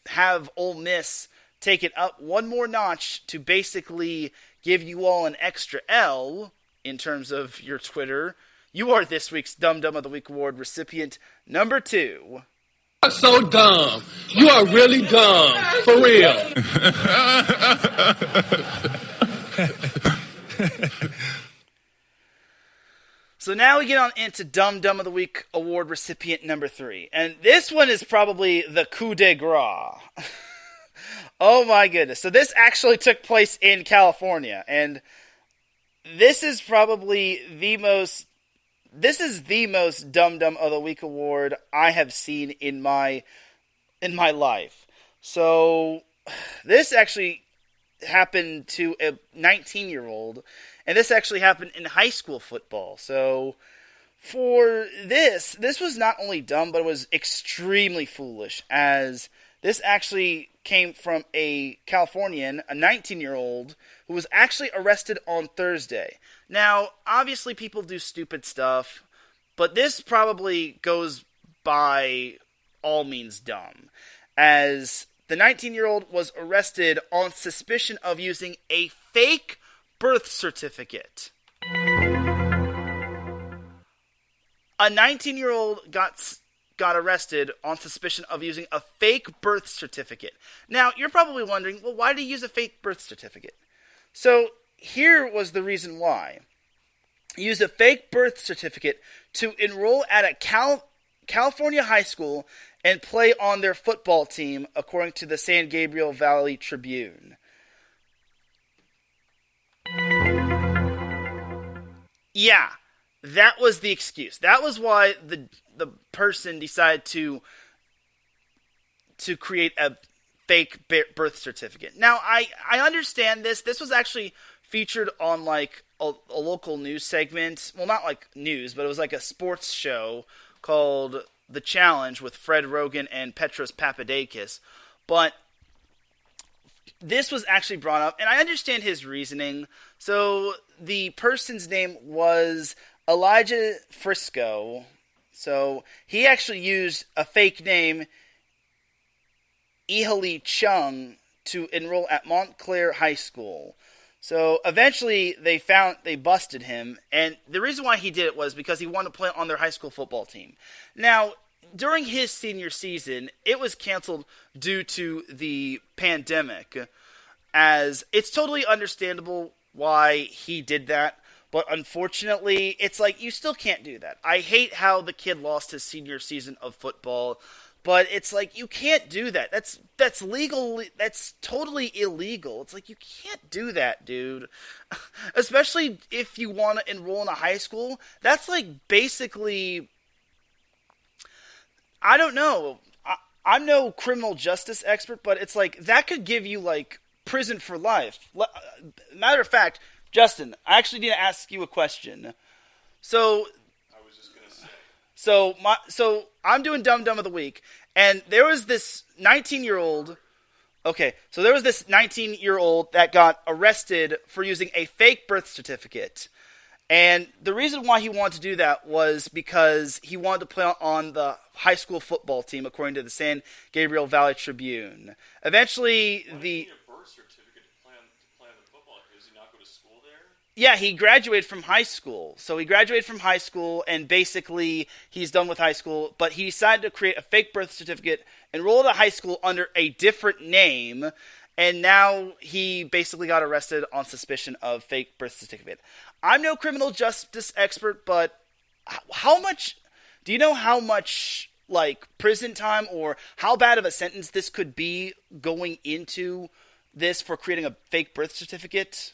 have Ole Miss take it up one more notch to basically give you all an extra L in terms of your Twitter, you are this week's Dumb Dumb of the Week award recipient number 2. You are so dumb. You are really dumb. For real. So now we get on into Dumb Dumb of the Week award recipient number 3. And this one is probably the coup de grace. Oh my goodness. So this actually took place in California. And this is probably the most Dumb Dumb of the Week award I have seen in my life. So this actually happened to a 19-year-old, and this actually happened in high school football. So for this was not only dumb, but it was extremely foolish, as this actually came from a Californian, a 19-year-old, who was actually arrested on Thursday. Now, obviously people do stupid stuff, but this probably goes by all means dumb, as the 19-year-old was arrested on suspicion of using a fake birth certificate. A 19-year-old got arrested on suspicion of using a fake birth certificate. Now, you're probably wondering, well, why did he use a fake birth certificate? So, here was the reason why. He used a fake birth certificate to enroll at a California high school and play on their football team, according to the San Gabriel Valley Tribune. Yeah, that was the excuse. That was why the person decided to create a fake birth certificate. Now, I understand this. This was actually featured on like a local news segment. Well, not like news, but it was like a sports show called The Challenge with Fred Rogan and Petros Papadakis. But this was actually brought up, and I understand his reasoning. So the person's name was Elijah Frisco. So he actually used a fake name, Ihali Chung, to enroll at Montclair High School. So eventually they busted him, and the reason why he did it was because he wanted to play on their high school football team. Now, during his senior season, it was canceled due to the pandemic, as it's totally understandable why he did that, but unfortunately, it's like, you still can't do that. I hate how the kid lost his senior season of football, but it's like, you can't do that. That's legal. That's totally illegal. It's like, you can't do that, dude. Especially if you want to enroll in a high school. That's like basically, I don't know. I'm no criminal justice expert, but it's like, that could give you like prison for life. Matter of fact, Justin, I actually need to ask you a question. So I'm doing Dumb Dumb of the Week, and there was this 19-year-old. Okay, so there was this 19-year-old that got arrested for using a fake birth certificate. And the reason why he wanted to do that was because he wanted to play on the high school football team, according to the San Gabriel Valley Tribune. Eventually, Yeah, he graduated from high school. So he graduated from high school, and basically he's done with high school, but he decided to create a fake birth certificate, enroll at a high school under a different name, and now he basically got arrested on suspicion of fake birth certificate. I'm no criminal justice expert, but do you know how much like prison time or how bad of a sentence this could be going into this for creating a fake birth certificate?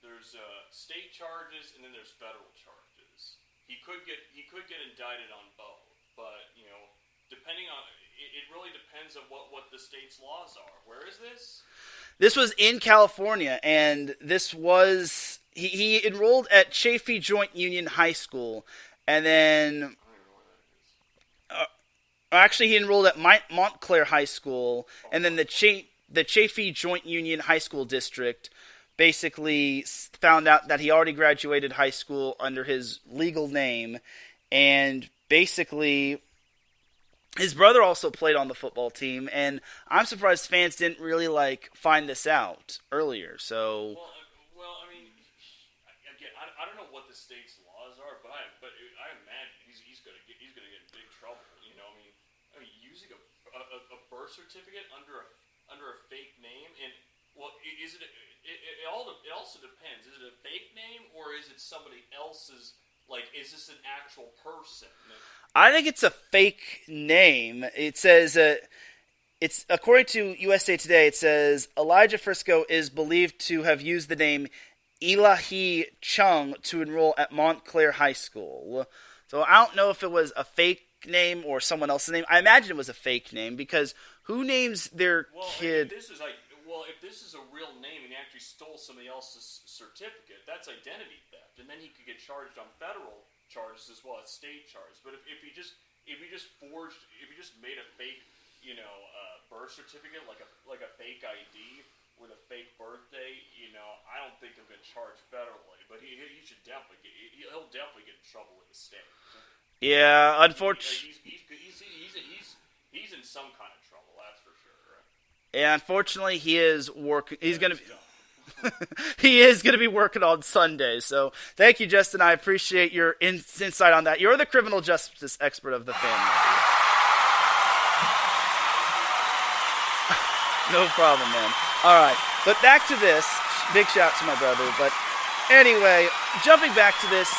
There's state charges and then there's federal charges. He could get indicted on both, but depending on it really depends on what the state's laws are. Where is this? This was in California, and this was he enrolled at Chaffee Joint Union High School, and then actually he enrolled at Montclair High School, and then the Chaffee Joint Union High School District basically found out that he already graduated high school under his legal name, and basically, his brother also played on the football team, and I'm surprised fans didn't really find this out earlier. So, well, I mean, again, I don't know what the state's laws are, but I imagine he's gonna get in big trouble. You know, I mean, using a birth certificate under a fake name, and well, is it? It also depends. Is it a fake name or is it somebody else's? Is this an actual person? I think it's a fake name. It says, it's according to USA Today, it says Elijah Frisco is believed to have used the name Elahi Chung to enroll at Montclair High School. So I don't know if it was a fake name or someone else's name. I imagine it was a fake name because who names their kid? If this is a real name and he actually stole somebody else's certificate, that's identity theft, and then he could get charged on federal charges as well as state charges. But if he just made a fake, birth certificate like a fake ID with a fake birthday, I don't think he'll get charged federally. But he should he'll definitely get in trouble with the state. Yeah, unfortunately, he's in some kind of trouble. That's for sure. Right? Yeah, unfortunately, he is working. He's gonna be. He is going to be working on Sunday. So thank you, Justin. I appreciate your insight on that. You're the criminal justice expert of the family. No problem, man. All right. But back to this. Big shout to my brother. But anyway, jumping back to this.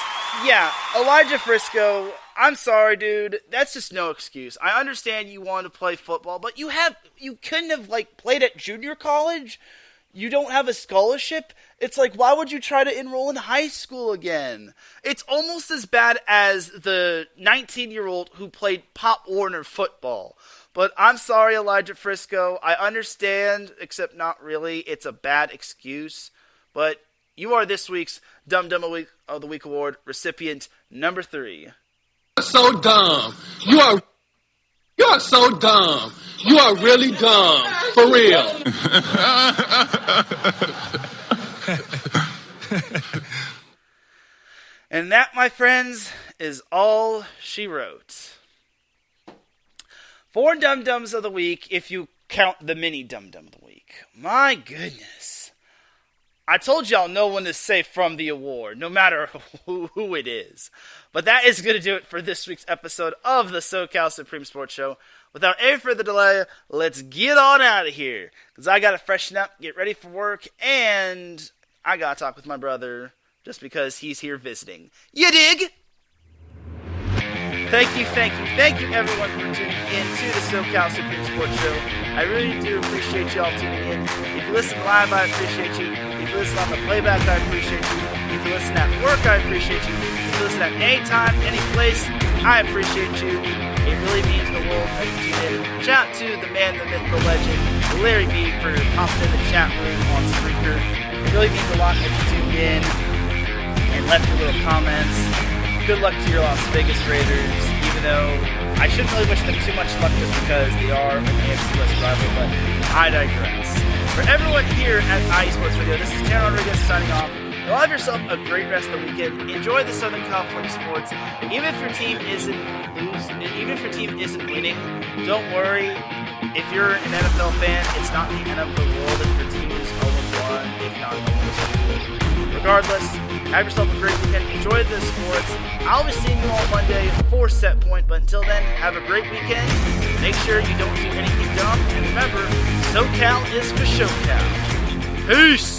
Yeah, Elijah Frisco, I'm sorry, dude. That's just no excuse. I understand you want to play football, but you couldn't have played at junior college. You don't have a scholarship? It's why would you try to enroll in high school again? It's almost as bad as the 19-year-old who played Pop Warner football. But I'm sorry, Elijah Frisco. I understand, except not really. It's a bad excuse. But you are this week's Dumb Dumb of the Week Award recipient number 3. You're so dumb. You are so dumb. You are really dumb. For real. And that, my friends, is all she wrote. 4 Dum Dums of the Week, if you count the mini Dum Dum of the Week. My goodness. I told y'all no one is safe from the award, no matter who it is. But that is going to do it for this week's episode of the SoCal Supreme Sports Show. Without any further delay, let's get on out of here. Because I got to freshen up, get ready for work, and I got to talk with my brother just because he's here visiting. You dig? Thank you everyone for tuning in to the SoCal Supreme Sports Show. I really do appreciate y'all tuning in. If you listen live, I appreciate you. If you listen on the playback, I appreciate you. If you listen at work, I appreciate you. If you listen at any time, any place, I appreciate you. It really means the world that you tune in. Shout out to the man, the myth, the legend, Larry B, for popping in the chat room on Spreaker. It really means a lot that you tuned in and left your little comments. Good luck to your Las Vegas Raiders, even though I shouldn't really wish them too much luck just because they are an AFC West rival, but I digress. For everyone here at IE Sports Radio, this is Teran Rodriguez signing off. You'll have yourself a great rest of the weekend. Enjoy the Southern California sports. Even if your team isn't winning, don't worry. If you're an NFL fan, it's not the end of the world if your team is 0-1, if not 0-2. Regardless, have yourself a great weekend. Enjoy the sports. I'll be seeing you on Monday for Set Point, but until then, have a great weekend. Make sure you don't do anything dumb, and remember, SoCal is for SoCal. Peace!